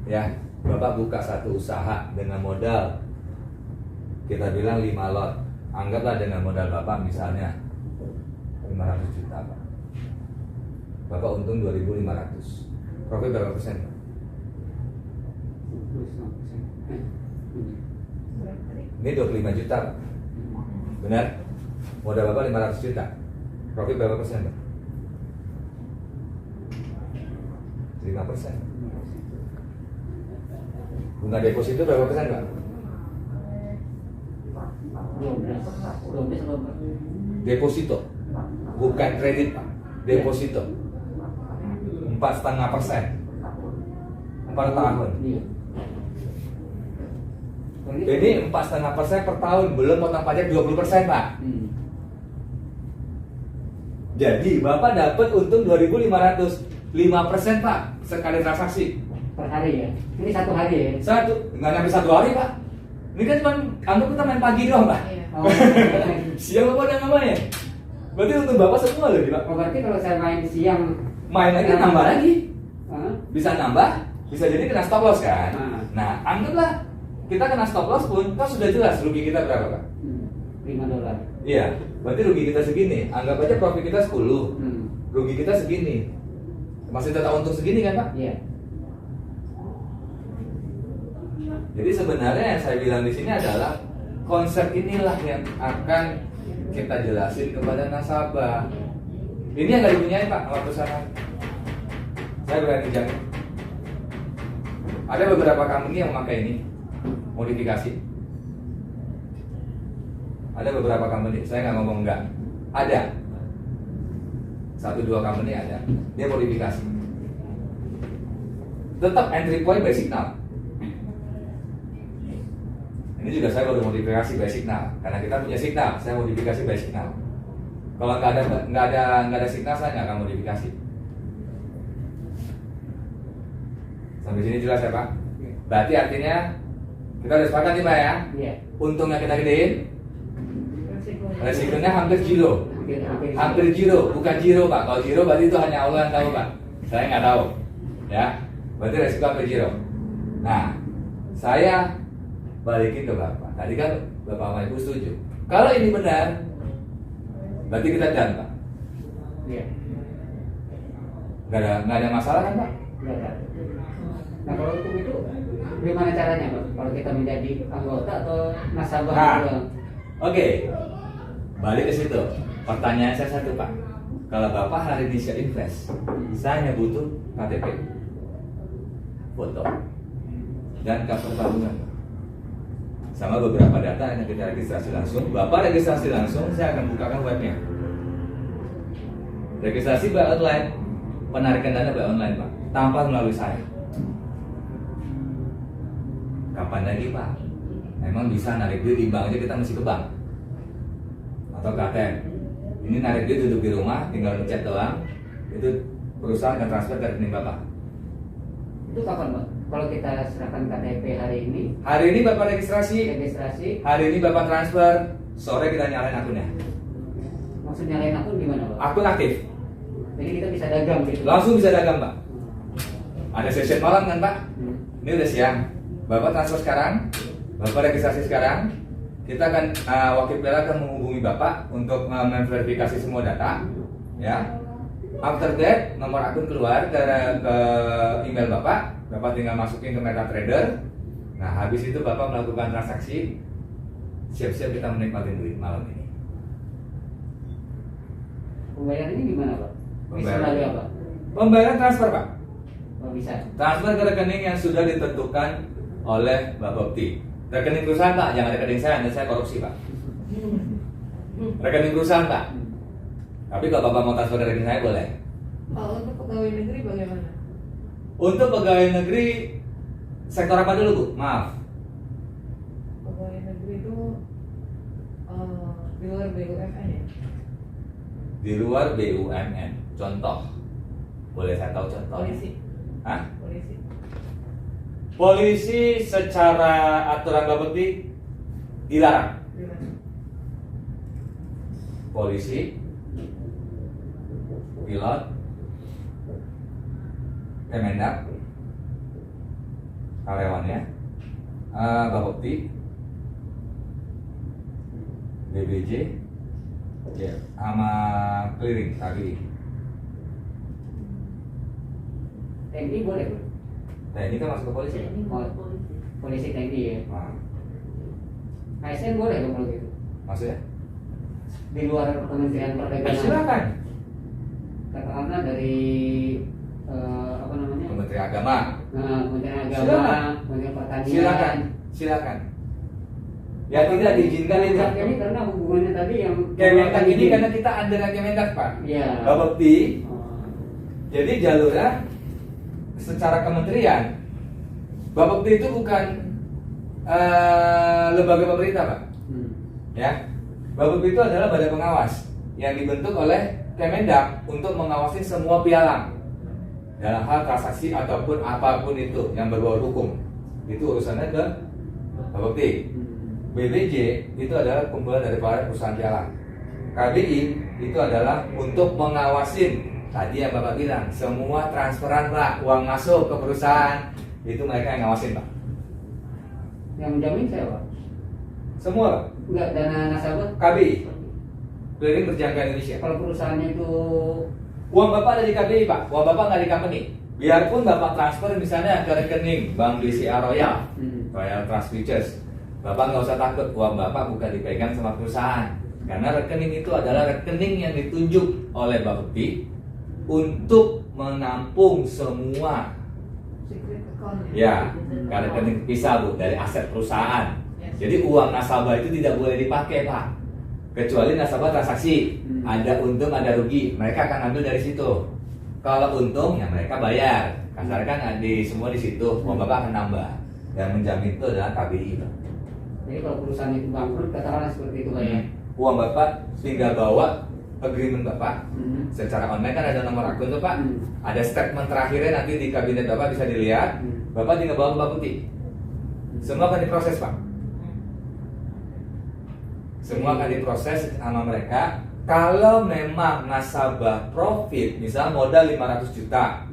S1: Ya, Bapak buka satu usaha dengan modal kita bilang 5 lot. Anggaplah dengan modal Bapak misalnya 500 juta Pak. Bapak untung 2.500. Profit berapa persen Pak?
S4: 25%.
S1: Ini 25 juta Pak. Benar? Modal Bapak 500 juta. Profit berapa persen Pak? 5%. Bunga deposito berapa persen Pak?
S4: 12 Pak.
S1: Deposito, bukan kredit Pak. Deposito 4,5% per tahun.
S4: Iya.
S1: Ini 4,5% per tahun, belum potong pajak 20% Pak. Jadi Bapak dapat untung 2.500, 5% Pak sekali transaksi.
S4: Per hari ya? Ini 1 hari ya?
S1: Nggak sampai 1 hari Pak. Ini kan cuma anggap kita main pagi doang Pak.
S3: Iya.
S4: Oh,
S1: Siang Bapak udah namanya. Berarti untung Bapak semua loh Pak.
S4: oh, berarti kalau saya main siang
S1: Main lagi nambah lagi.
S4: Hah?
S1: Bisa nambah, bisa jadi kena stop loss kan.
S4: Nah.
S1: Nah, anggaplah kita kena stop loss pun kan sudah jelas rugi kita berapa Pak?
S4: $5.
S1: Iya, berarti rugi kita segini. Anggap aja profit kita 10, rugi kita segini. Masih tetap untung segini kan Pak?
S4: Iya.
S1: Jadi sebenarnya yang saya bilang di sini adalah konsep inilah yang akan kita jelasin kepada nasabah. Ini yang nggak dipunyai Pak waktu sana. Saya berani jamin. Ada beberapa company yang memakai ini modifikasi. Ada beberapa company, saya nggak ngomong enggak. Ada 1-2 company ada. Dia modifikasi. Tetap entry point by signal. Ini juga saya baru modifikasi by signal karena kita punya signal. Saya modifikasi by signal. Kalau nggak ada signal saya nggak akan modifikasi. Sampai sini jelas ya Pak? Berarti artinya kita udah sepakat nih Pak ya?
S4: Iya.
S1: Untungnya kita gedein, resikonya hampir 0. Hampir zero, bukan zero Pak. Kalau zero berarti itu hanya Allah yang tahu Pak. Saya nggak tahu. Ya, berarti resiko hampir zero. Nah, saya balikin ke Bapak. Tadi kan Bapak sama Ibu setuju. Kalau ini benar, berarti kita jalan Pak.
S4: Iya.
S1: Nggak ada masalah kan Pak?
S4: Nggak ada. Nah kalau hukum itu gimana caranya Pak? Kalau kita menjadi anggota atau nasabah?
S1: Nah, oke. Balik ke situ. Pertanyaan saya satu Pak. Kalau Bapak hari ini siap invest, saya hanya butuh KTP, foto, dan kartu tabungan. Sama beberapa data yang kita registrasi langsung. Bapak registrasi langsung, saya akan bukakan webnya. Registrasi by online, penarikan dana by online Pak, tanpa melalui saya. Kapan lagi Pak? Emang bisa narik duit di bank aja kita mesti ke bank atau ke ATM. Ini narik duit duduk di rumah, tinggal pencet doang. Itu perusahaan akan transfer ke rekening Bapak.
S4: Itu kapan Pak? Kalau kita serahkan KTP hari ini?
S1: Hari ini Bapak registrasi, hari ini Bapak transfer, sore kita nyalain akunnya.
S4: Maksud nyalain akun gimana Pak?
S1: Akun aktif.
S4: Jadi kita bisa dagang gitu?
S1: Langsung bisa dagang Pak. Ada session malam kan Pak? Ini udah siang. Bapak transfer sekarang, Bapak registrasi sekarang. Kita akan wakil PLA akan menghubungi Bapak untuk memverifikasi semua data, ya. After that, nomor akun keluar ke email Bapak. Bapak tinggal masukin ke MetaTrader. Nah, habis itu Bapak melakukan transaksi. Siap-siap kita menikmati duit malam ini.
S4: Pembayarannya gimana Pak? Bisa
S1: Pembayaran.
S4: melalui apa?
S1: Pembayaran transfer Pak.
S4: Oh, bisa.
S1: Transfer ke rekening yang sudah ditentukan oleh Bapak Bukti. Rekening perusahaan Pak, jangan rekening saya, nanti saya korupsi Pak. Rekening perusahaan Pak. Tapi kalau Bapak mau transfer ke rekening saya boleh.
S3: Pak, untuk pegawai negeri bagaimana?
S1: Untuk pegawai negeri sektor apa dulu Bu? Maaf.
S3: Pegawai negeri itu di luar BUMN ya?
S1: Di luar BUMN. Contoh. Boleh saya tahu contoh?
S3: Polisi.
S1: Hah?
S3: Polisi.
S1: Polisi secara aturan Bapak Bukti dilarang.
S3: Gimana?
S1: Polisi, pilot, Kemendak, karyawannya, Bapak Bukti, BBJ, ya, sama clearing tadi.
S4: TNI boleh Bu?
S1: Nah ini kan masuk ke polisi.
S4: Oh, polisi TNI ya?
S1: Nah,
S4: ASN boleh dong kalau gitu?
S1: maksudnya?
S4: Di luar Kementerian Perdagangan?
S1: Silakan.
S4: Katakanlah dari apa namanya?
S1: Kementerian Agama.
S4: Nah, Kementerian Agama,
S1: Silakan.
S4: Kementerian Pertanian.
S1: Silakan, silakan. Ya tidak diizinkan itu.
S4: Kemendak ini karena hubungannya tadi yang
S1: Kemendak ini karena kita under Kemendak Pak.
S4: Iya.
S1: Bapak Bukti.
S4: Oh.
S1: Jadi jalurnya secara kementerian. Bapak Bukti itu bukan lembaga pemerintah Pak. Ya. Bapak Bukti itu adalah badan pengawas yang dibentuk oleh Kemendak untuk mengawasi semua pialang dalam hal transaksi ataupun apapun itu yang berbau hukum. Itu urusannya ke Bapak Bukti. BBJ itu adalah kumpulan dari para perusahaan pialang. KBI itu adalah untuk mengawasin tadi yang Bapak bilang semua transferan Pak, uang masuk ke perusahaan itu mereka yang ngawasin Pak.
S4: Yang menjamin saya Pak?
S1: Semua Pak.
S4: Enggak, dana nasabah?
S1: KBI, Clearing Berjangka Indonesia.
S4: Kalau perusahaannya itu
S1: Uang Bapak ada di KBI Pak, uang Bapak nggak di company. Biarpun Bapak transfer misalnya ke rekening Bank BCA Royal, Royal Trust Futures, Bapak nggak usah takut, uang Bapak bukan dipegang sama perusahaan. Karena rekening itu adalah rekening yang ditunjuk oleh Bapak Bukti untuk menampung semua
S3: Secret account
S1: ya, karena rekening pisah Bu dari aset perusahaan. Jadi uang nasabah itu tidak boleh dipakai Pak, kecuali nasabah transaksi. Ada untung ada rugi, mereka akan ambil dari situ. Kalau untung ya mereka bayar. Kasarkan di semua di situ, uang Bapak akan nambah. Dan menjamin itu adalah KBI Pak.
S4: jadi kalau perusahaan itu bangkrut katakanlah seperti itu Pak ya.
S1: Uang Bapak tinggal bawa agreement Bapak secara online kan ada nomor akun tuh Pak. Ada statement terakhirnya nanti di kabinet Bapak bisa dilihat. Bapak tinggal bawa ke Bapak Bukti. Semua akan diproses Pak. Semua akan diproses sama mereka. Kalau memang nasabah profit, misalnya modal 500 juta,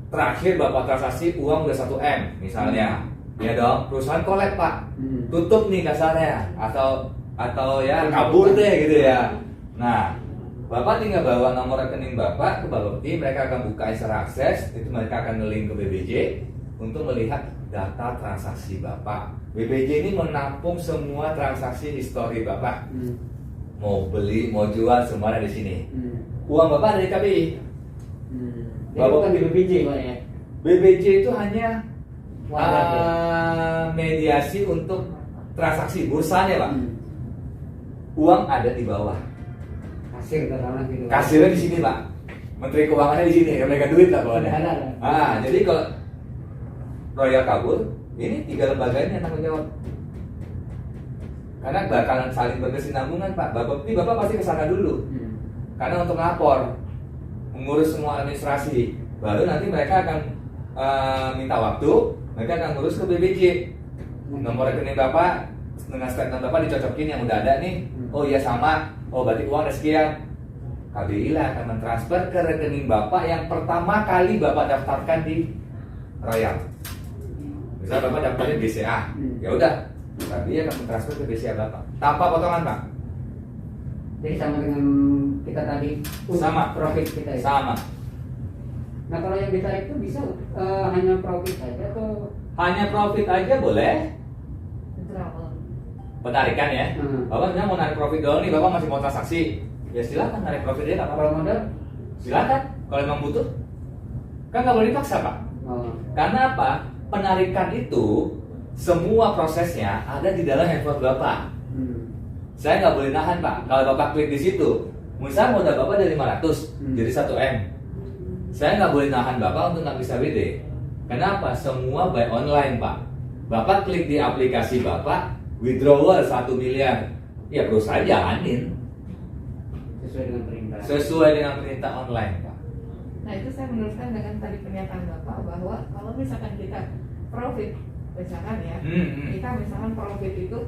S1: terakhir Bapak transaksi uang udah 1 M misalnya, ya dong, perusahaan kolek Pak, tutup nih kasarnya, atau ya kabur deh gitu ya. Nah, Bapak tinggal bawa nomor rekening Bapak ke Bapepti, mereka akan buka secara akses, itu mereka akan nge-link ke BBJ untuk melihat data transaksi Bapak. BBJ ini menampung semua transaksi histori Bapak. Mau beli, mau jual, semua ada di sini. Uang Bapak ada di KBI.
S4: Jadi bukan di BBJ Pak ya?
S1: BBJ itu hanya mediasi untuk transaksi bursanya Pak. Uang ada di bawah.
S4: Kasir karena gitu.
S1: Kasirnya di sini Pak. Menteri Keuangannya di sini, mereka duit lah bawahnya. Jadi kalau Royal kabur, ini 3 lembaga ini yang tanggung jawab. Karena bakalan saling berkesinambungan Pak. Bapepti Bapak pasti kesana dulu. Karena untuk lapor, mengurus semua administrasi, baru nanti mereka akan minta waktu, mereka akan ngurus ke BBJ. Nomor rekening Bapak dengan statement Bapak dicocokin yang udah ada nih. Oh iya sama, oh berarti uang ada sekian. KBI lah akan mentransfer ke rekening Bapak yang pertama kali Bapak daftarkan di Royal. Misal Bapak daftarnya BCA, ya udah, KBI akan mentransfer ke BCA Bapak tanpa potongan Pak.
S4: Jadi sama dengan kita tadi.
S1: Sama.
S4: Profit kita ya?
S1: Sama.
S4: Nah kalau yang ditarik itu bisa hanya profit saja atau?
S1: Hanya profit aja boleh.
S3: Travel.
S1: Penarikan ya. Bapak sebenarnya mau narik profit doang nih, Bapak masih mau transaksi, ya silakan narik profit aja.
S4: Kalau modal?
S1: Silakan. Kalau memang butuh, kan nggak boleh dipaksa Pak. Karena apa? Penarikan itu semua prosesnya ada di dalam handphone Bapak. Saya nggak boleh nahan Pak. Kalau Bapak klik di situ, misal modal Bapak dari 500 jadi 1 M, saya nggak boleh nahan Bapak untuk nggak bisa WD. Kenapa? Semua by online Pak. Bapak klik di aplikasi Bapak, withdrawal 1 miliar, ya perusahaan jalanin sesuai dengan perintah online Pak.
S3: Nah itu saya meneruskan dengan tadi pernyataan Bapak bahwa kalau misalkan kita profit, misalkan ya, kita misalkan profit itu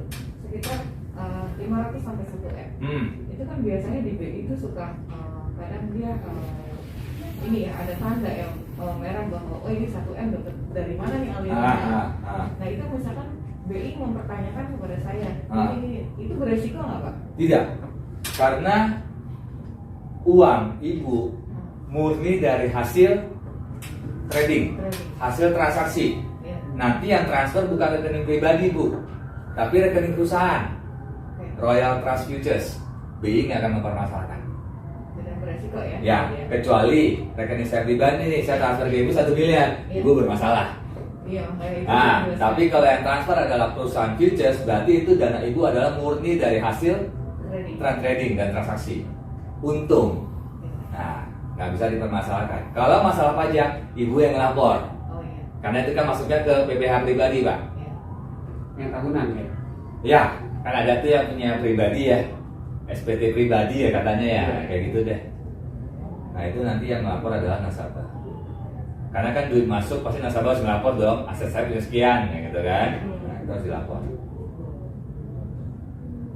S3: sekitar 500 sampai 1 M. Itu kan biasanya di BI itu suka kadang dia ini ya ada tanda yang merah bahwa oh ini 1 M dapat dari mana nih alirannya. Nah itu misalkan BI mempertanyakan kepada saya, ini itu beresiko nggak Pak?
S1: Tidak, karena uang Ibu murni dari hasil trading, hasil transaksi. Nanti yang transfer bukan rekening pribadi Bu, tapi rekening perusahaan. Royal Trust Futures, BI nggak akan mempermasalahkan.
S3: Tidak beresiko ya?
S1: Ya, kecuali rekening saya pribadi nih, saya transfer ke Ibu 1 miliar, Ibu bermasalah.
S3: Iya, itu.
S1: Tapi kalau yang transfer adalah perusahaan futures, berarti itu dana Ibu adalah murni dari hasil trading dan transaksi. Untung. Nah, nggak bisa dipermasalahkan. Kalau masalah pajak, Ibu yang ngelapor. Karena itu kan masuknya ke PPh pribadi, Pak.
S4: Yang tahunan ya?
S1: Ya, kan ada tuh yang punya pribadi ya, SPT pribadi ya katanya ya, kayak gitu deh. Nah itu nanti yang melapor adalah nasabah. Karena kan duit masuk pasti nasabah harus melapor dong, aset saya punya sekian, ya gitu kan. Nah itu harus dilapor.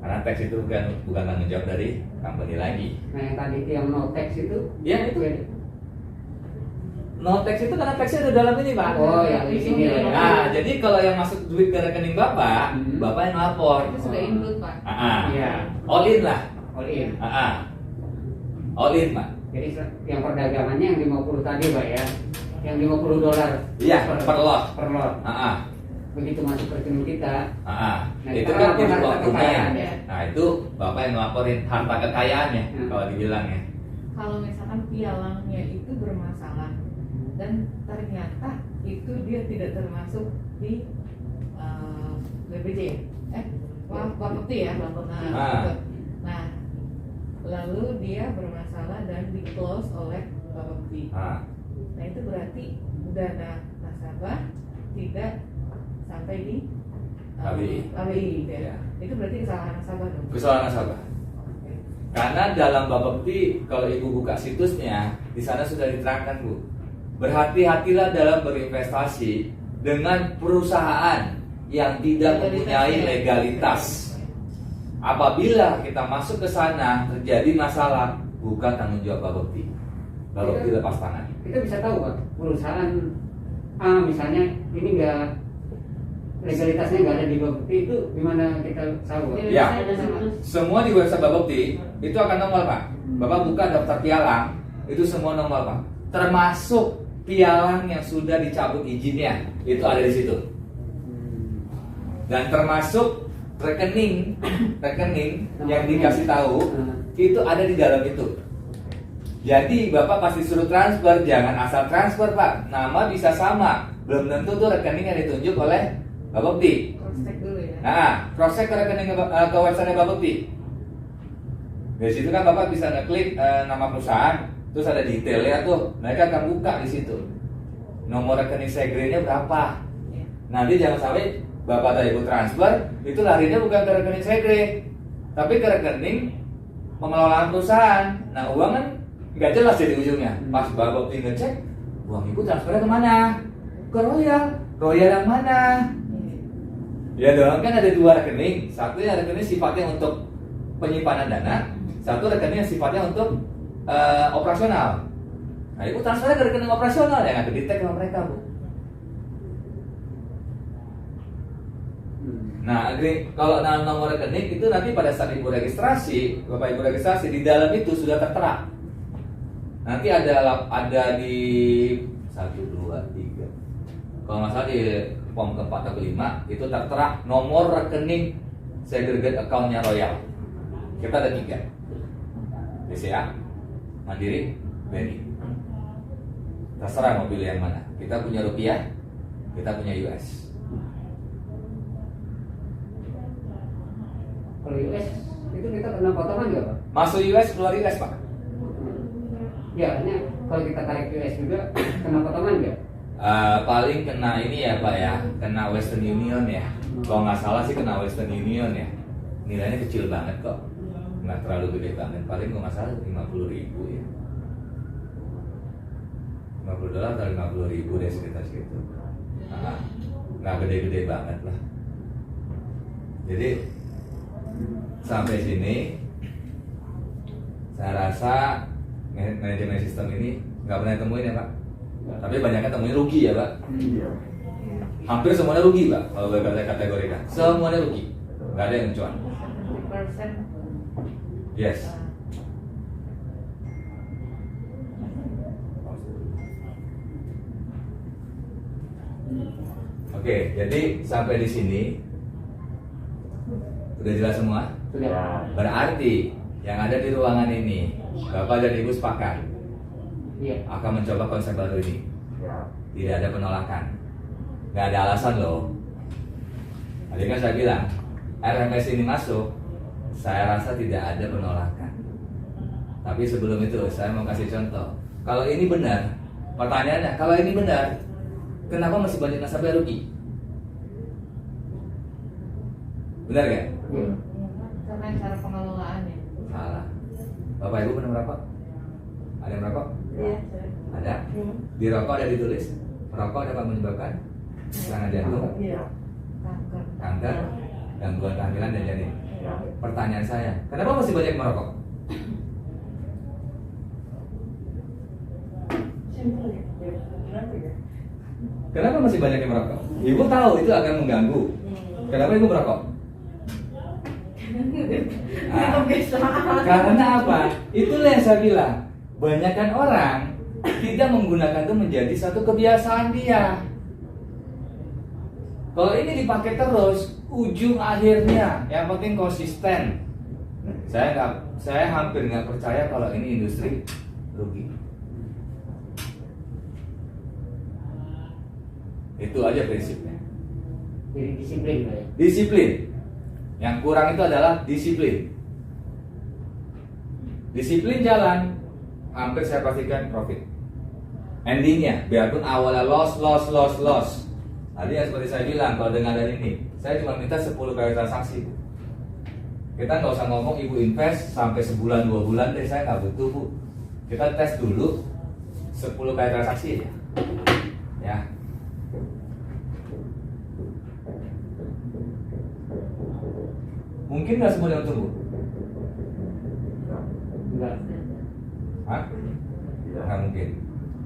S1: Karena tax itu bukan tanggung jawab dari company lagi.
S4: Nah yang tadi itu yang no tax itu?
S1: Ya itu. No tax itu karena taxnya ada dalam ini Pak.
S4: Oh yang di sini ya.
S1: Nah jadi kalau yang masuk duit ke rekening Bapak, Bapak yang lapor.
S3: Itu sudah include Pak.
S4: Iya.
S1: All in lah.
S4: All in.
S1: All in Pak.
S4: Jadi yang perdagangannya yang 50 tadi Pak ya, yang $50.
S1: Iya per lot.
S4: Per lot. Begitu masuk rekening kita.
S1: Nah, itu
S4: kita
S1: kan jadi
S4: harta
S1: uang tunai.
S4: kekayaan, ya.
S1: Nah itu Bapak yang ngelaporin harta kekayaannya kalau dibilang ya.
S3: Kalau misalkan pialangnya itu bermasalah dan ternyata itu dia tidak termasuk di BPJ, Bapepti ya, Nah, lalu dia bermasalah dan di close oleh Bapepti. Nah itu berarti dana nasabah tidak sampai di KBI ya. Itu berarti kesalahan nasabah dong.
S1: Kesalahan nasabah. Karena dalam Bapepti kalau Ibu buka situsnya, di sana sudah diterangkan Bu. Berhati-hatilah dalam berinvestasi dengan perusahaan yang tidak mempunyai legalitas. Apabila kita masuk ke sana terjadi masalah, bukan tanggung jawab Bapepti. Bapepti lepas tangan.
S4: Kita bisa tahu Pak, perusahaan A misalnya ini enggak legalitasnya nggak ada di Bapepti, itu gimana kita tahu Pak?
S1: Ya, semua di website Bapepti itu akan nongol Pak. Bapak buka daftar pialang, itu semua nongol Pak. Termasuk pialang yang sudah dicabut izinnya, itu ada di situ. Dan termasuk rekening yang dikasih tahu itu ada di dalam itu. Jadi Bapak pasti suruh transfer, jangan asal transfer Pak. Nama bisa sama, belum tentu tuh rekening yang ditunjuk oleh Bapepti.
S3: Cross-check dulu ya.
S1: Nah, cross-check ke rekening ke website Bapepti. Dari situ kan Bapak bisa ngeklik nama perusahaan, terus ada detailnya tuh. Mereka akan buka di situ. Nomor rekening segre-nya berapa? Nanti jangan sampai Bapak tadi ikut transfer, itu larinya bukan ke rekening segre, tapi ke rekening pengelolaan perusahaan. Nah, uang kan nggak jelas jadi ujungnya. Pas Bapepti ngecek, uang ibu transfernya kemana? Ke Royal. Royal yang mana? Ya dong, kan ada dua rekening. Satu yang rekening sifatnya untuk penyimpanan dana, satu rekening yang sifatnya untuk operasional. Nah, ibu transfernya ke rekening operasional ya, nggak kedetek sama mereka Bu. Nah, kalau nomor rekening itu nanti pada saat ibu registrasi, Bapak Ibu registrasi di dalam itu sudah tertera. Nanti ada di 1, 2, 3. Kalau nggak salah di form keempat atau kelima itu tertera nomor rekening segregate account-nya Royal. Kita ada 3. BCA, Mandiri, BNI. Terserah mau pilih yang mana. Kita punya rupiah, kita punya US.
S4: Kalau US itu kita kena potongan nggak Pak?
S1: Masuk US, keluar US Pak.
S4: Ya, artinya kalau kita tarik US juga kena potongan nggak?
S1: Paling kena ini ya Pak ya, kena Western Union ya. Kalau nggak salah sih kena Western Union ya. Nilainya kecil banget kok, nggak terlalu gede banget. Paling kalau nggak salah 50.000 ya. $50 atau 50.000 deh sekitar segitu. Nah, nggak gede-gede banget lah. Jadi sampai sini saya rasa manajemen sistem ini nggak pernah temuin ya Pak. Tapi banyaknya temuin rugi ya Pak.
S2: Iya.
S1: Hampir semuanya rugi Pak. Kalau saya kategorikan semuanya rugi, nggak ada yang cuan.
S3: 70%.
S1: Yes. Oke, jadi sampai di sini udah jelas semua.
S4: Sudah.
S1: Berarti yang ada di ruangan ini, Bapak dan Ibu sepakat
S4: Iya.
S1: akan mencoba konsep baru ini.
S2: Ya.
S1: Tidak ada penolakan, nggak ada alasan loh. Tadi kan saya bilang RMS ini masuk, saya rasa tidak ada penolakan. Tapi sebelum itu saya mau kasih contoh. Kalau ini benar, pertanyaannya kalau ini benar, kenapa masih banyak nasabah rugi? Benar gak?
S4: Iya.
S3: Karena cara pengelolaannya.
S1: Salah. Bapak Ibu pernah merokok? Ada yang merokok?
S3: Iya.
S1: Ada. Di rokok ada ditulis merokok dapat menyebabkan serangan jantung,
S2: Iya.
S3: Kanker.
S1: kanker, gangguan kehamilan dan janin.
S2: Ya.
S1: Pertanyaan saya, kenapa masih banyak yang merokok? Kenapa masih banyak yang merokok? Ibu tahu itu akan mengganggu. Kenapa ibu merokok? Karena apa? Itulah yang saya bilang. Banyakkan orang tidak menggunakan itu menjadi satu kebiasaan dia. Kalau ini dipakai terus, ujung akhirnya yang penting konsisten. Saya hampir nggak percaya kalau ini industri rugi. Itu aja prinsipnya.
S4: Jadi disiplin Pak ya.
S1: Disiplin. Yang kurang itu adalah disiplin. Disiplin jalan, hampir saya pastikan profit. Endingnya, biarpun awalnya loss. Tadi yang seperti saya bilang, kalau dengan ada ini, saya cuma minta 10 kali transaksi. Kita nggak usah ngomong ibu invest sampai sebulan 2 bulan deh, saya nggak butuh Bu. Kita tes dulu 10 kali transaksi ya. Ya. Mungkin nggak semuanya untung, Bu?
S4: Enggak.
S1: Hah? Nggak mungkin.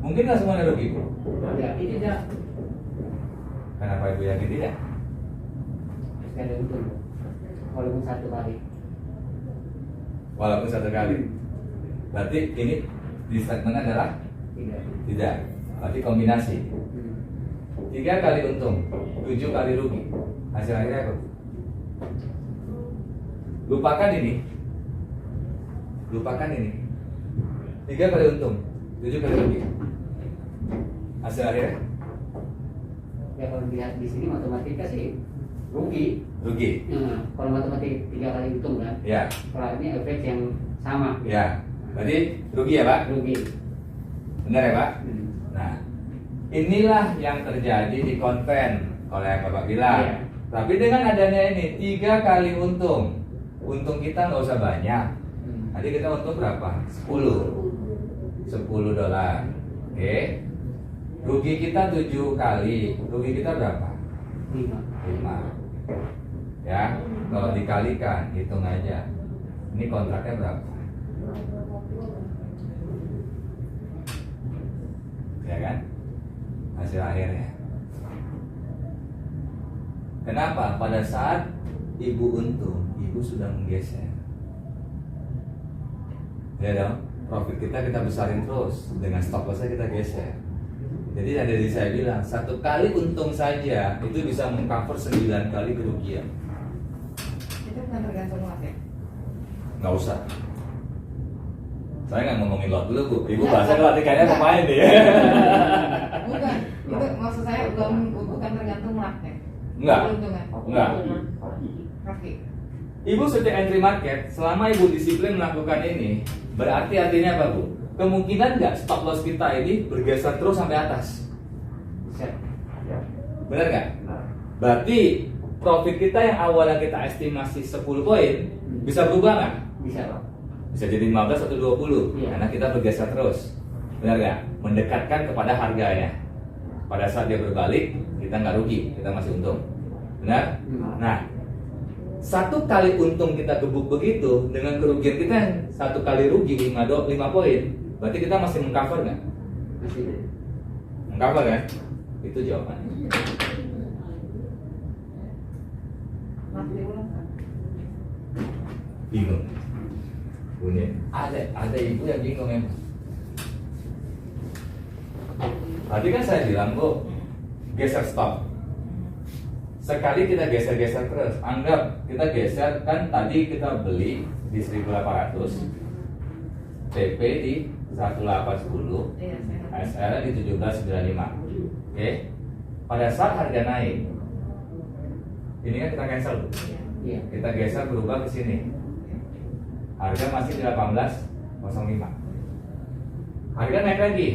S1: Mungkin nggak semuanya rugi, Bu?
S4: Tidak.
S3: Tidak.
S1: Kenapa Ibu yakin tidak?
S4: Pasti ada untung. Walaupun satu kali.
S1: Walaupun satu kali. Berarti ini di statement adalah
S4: Tidak.
S1: tidak. Berarti kombinasi. 3 kali untung, 7 kali rugi. Hasil akhirnya apa? Lupakan ini. Lupakan ini. 3 kali untung, 7 kali rugi. Hasil akhirnya
S4: Ya kalau dilihat di sini matematika sih rugi.
S1: rugi.
S4: Nah, kalau matematika 3 kali untung kan.
S1: Ya,
S4: Kalau ini efek yang sama.
S1: ya. Berarti rugi ya, Pak?
S4: Rugi.
S1: Benar ya, Pak? Nah, inilah yang terjadi di konven kalau yang Bapak bilang.
S4: Iya.
S1: Tapi dengan adanya ini 3 kali untung, untung kita nggak usah banyak. Tadi kita untung berapa? 10 dolar. Oke. Rugi kita 7 kali. Rugi kita berapa?
S4: 5.
S1: 5. Ya, kalau dikalikan hitung aja. Ini kontraknya berapa? Ya kan? Hasil akhirnya. Kenapa? Pada saat ibu untung, ibu sudah menggeser. Ya dong, profit kita besarin terus, dengan stop lossnya kita geser. Jadi ada dari saya bilang, 1 kali untung saja itu bisa mengcover 9 kali kerugian.
S3: Itu bukan tergantung lot ya.
S1: Nggak usah. Saya nggak ngomongin lot dulu, Bu. Ibu bahasa kayaknya pemain nih.
S3: Bukan. Itu maksud saya bukan tergantung lot ya.
S1: Enggak.
S3: Keuntungan.
S1: Enggak.
S3: Oke.
S1: Ibu setiap entry market, selama ibu disiplin melakukan ini, berarti artinya apa, Bu? Kemungkinan nggak stop loss kita ini bergeser terus sampai atas?
S4: Bisa.
S1: Benar nggak? Berarti profit kita yang awalnya kita estimasi 10 poin, bisa berubah nggak?
S4: Bisa, Pak.
S1: Bisa jadi 15 atau 20,
S4: Iya.
S1: karena kita bergeser terus. Benar nggak? Mendekatkan kepada harganya. Pada saat dia berbalik, kita nggak rugi, kita masih untung. Benar? Nah, 1 kali untung kita gebuk begitu, dengan kerugian kita yang 1 kali rugi 5 poin, berarti kita masih mengcover nggak?
S4: Masih.
S1: Mengcover kan? Itu jawabannya.
S3: Masih ulang kan?
S1: Bingung. Punya ada ibu yang bingung emang. Tadi kan saya bilang, Bu, geser stop. Sekali kita geser-geser terus. Anggap kita geser, kan tadi kita beli di 1800, TP di 1810,
S3: Iya, saya.
S1: SR di 1795. Oke. Pada saat harga naik, ini kan kita cancel, Bu.
S4: Iya.
S1: Kita geser berubah ke sini. Harga masih di 1805. Harga naik lagi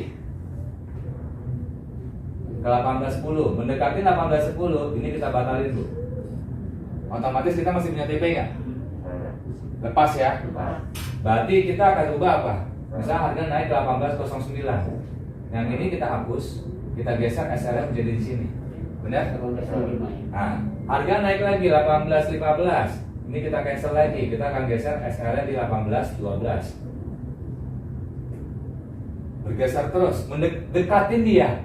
S1: ke 1810, mendekati 1810, ini kita batalin, Bu. Otomatis kita masih punya TP nggak? Lepas ya. Berarti kita akan ubah apa? Misalnya harga naik ke 1809. Yang ini kita hapus, kita geser SRM menjadi di sini. Benar?
S4: 1805.
S1: Nah, harga naik lagi 1815. Ini kita cancel lagi, kita akan geser SRM di 1812. Bergeser terus, mendekatin dia.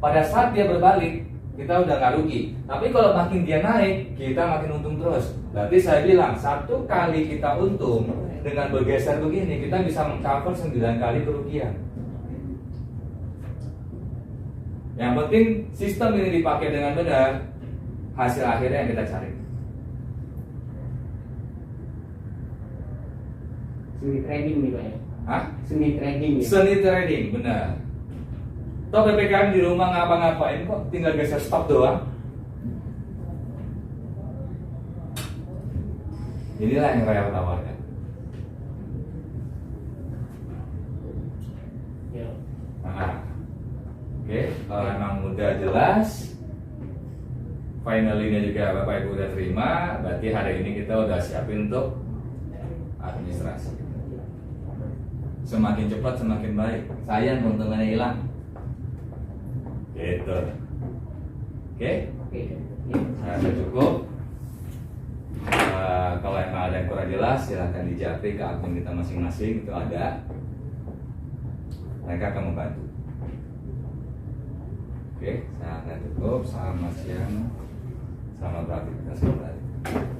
S1: Pada saat dia berbalik, kita udah nggak rugi. Tapi kalau makin dia naik, kita makin untung terus. Berarti saya bilang, 1 kali kita untung dengan bergeser begini, kita bisa mengcover 9 kali kerugian. Yang penting sistem ini dipakai dengan benar, hasil akhirnya yang kita cari.
S4: Seni trading nih, Pak ya.
S1: Hah?
S4: Seni trading ya.
S1: Seni trading, benar. Toh PPKM di rumah ngapa-ngapain kok, tinggal geser stop doang. Inilah yang Raya tawarkan.
S4: Ya.
S1: Nah, oke, kalau memang udah jelas, finally-nya juga Bapak Ibu udah terima, berarti hari ini kita udah siapin untuk administrasi. Semakin cepat semakin baik. Sayang keuntungannya hilang. Gitu. Oke,
S4: Oke. Ya.
S1: saya rasa cukup. ada yang kurang jelas silahkan dijapri ke akun kita masing-masing, itu ada, mereka akan membantu. Oke, saya akan tutup. Selamat siang, selamat beraktivitas kembali.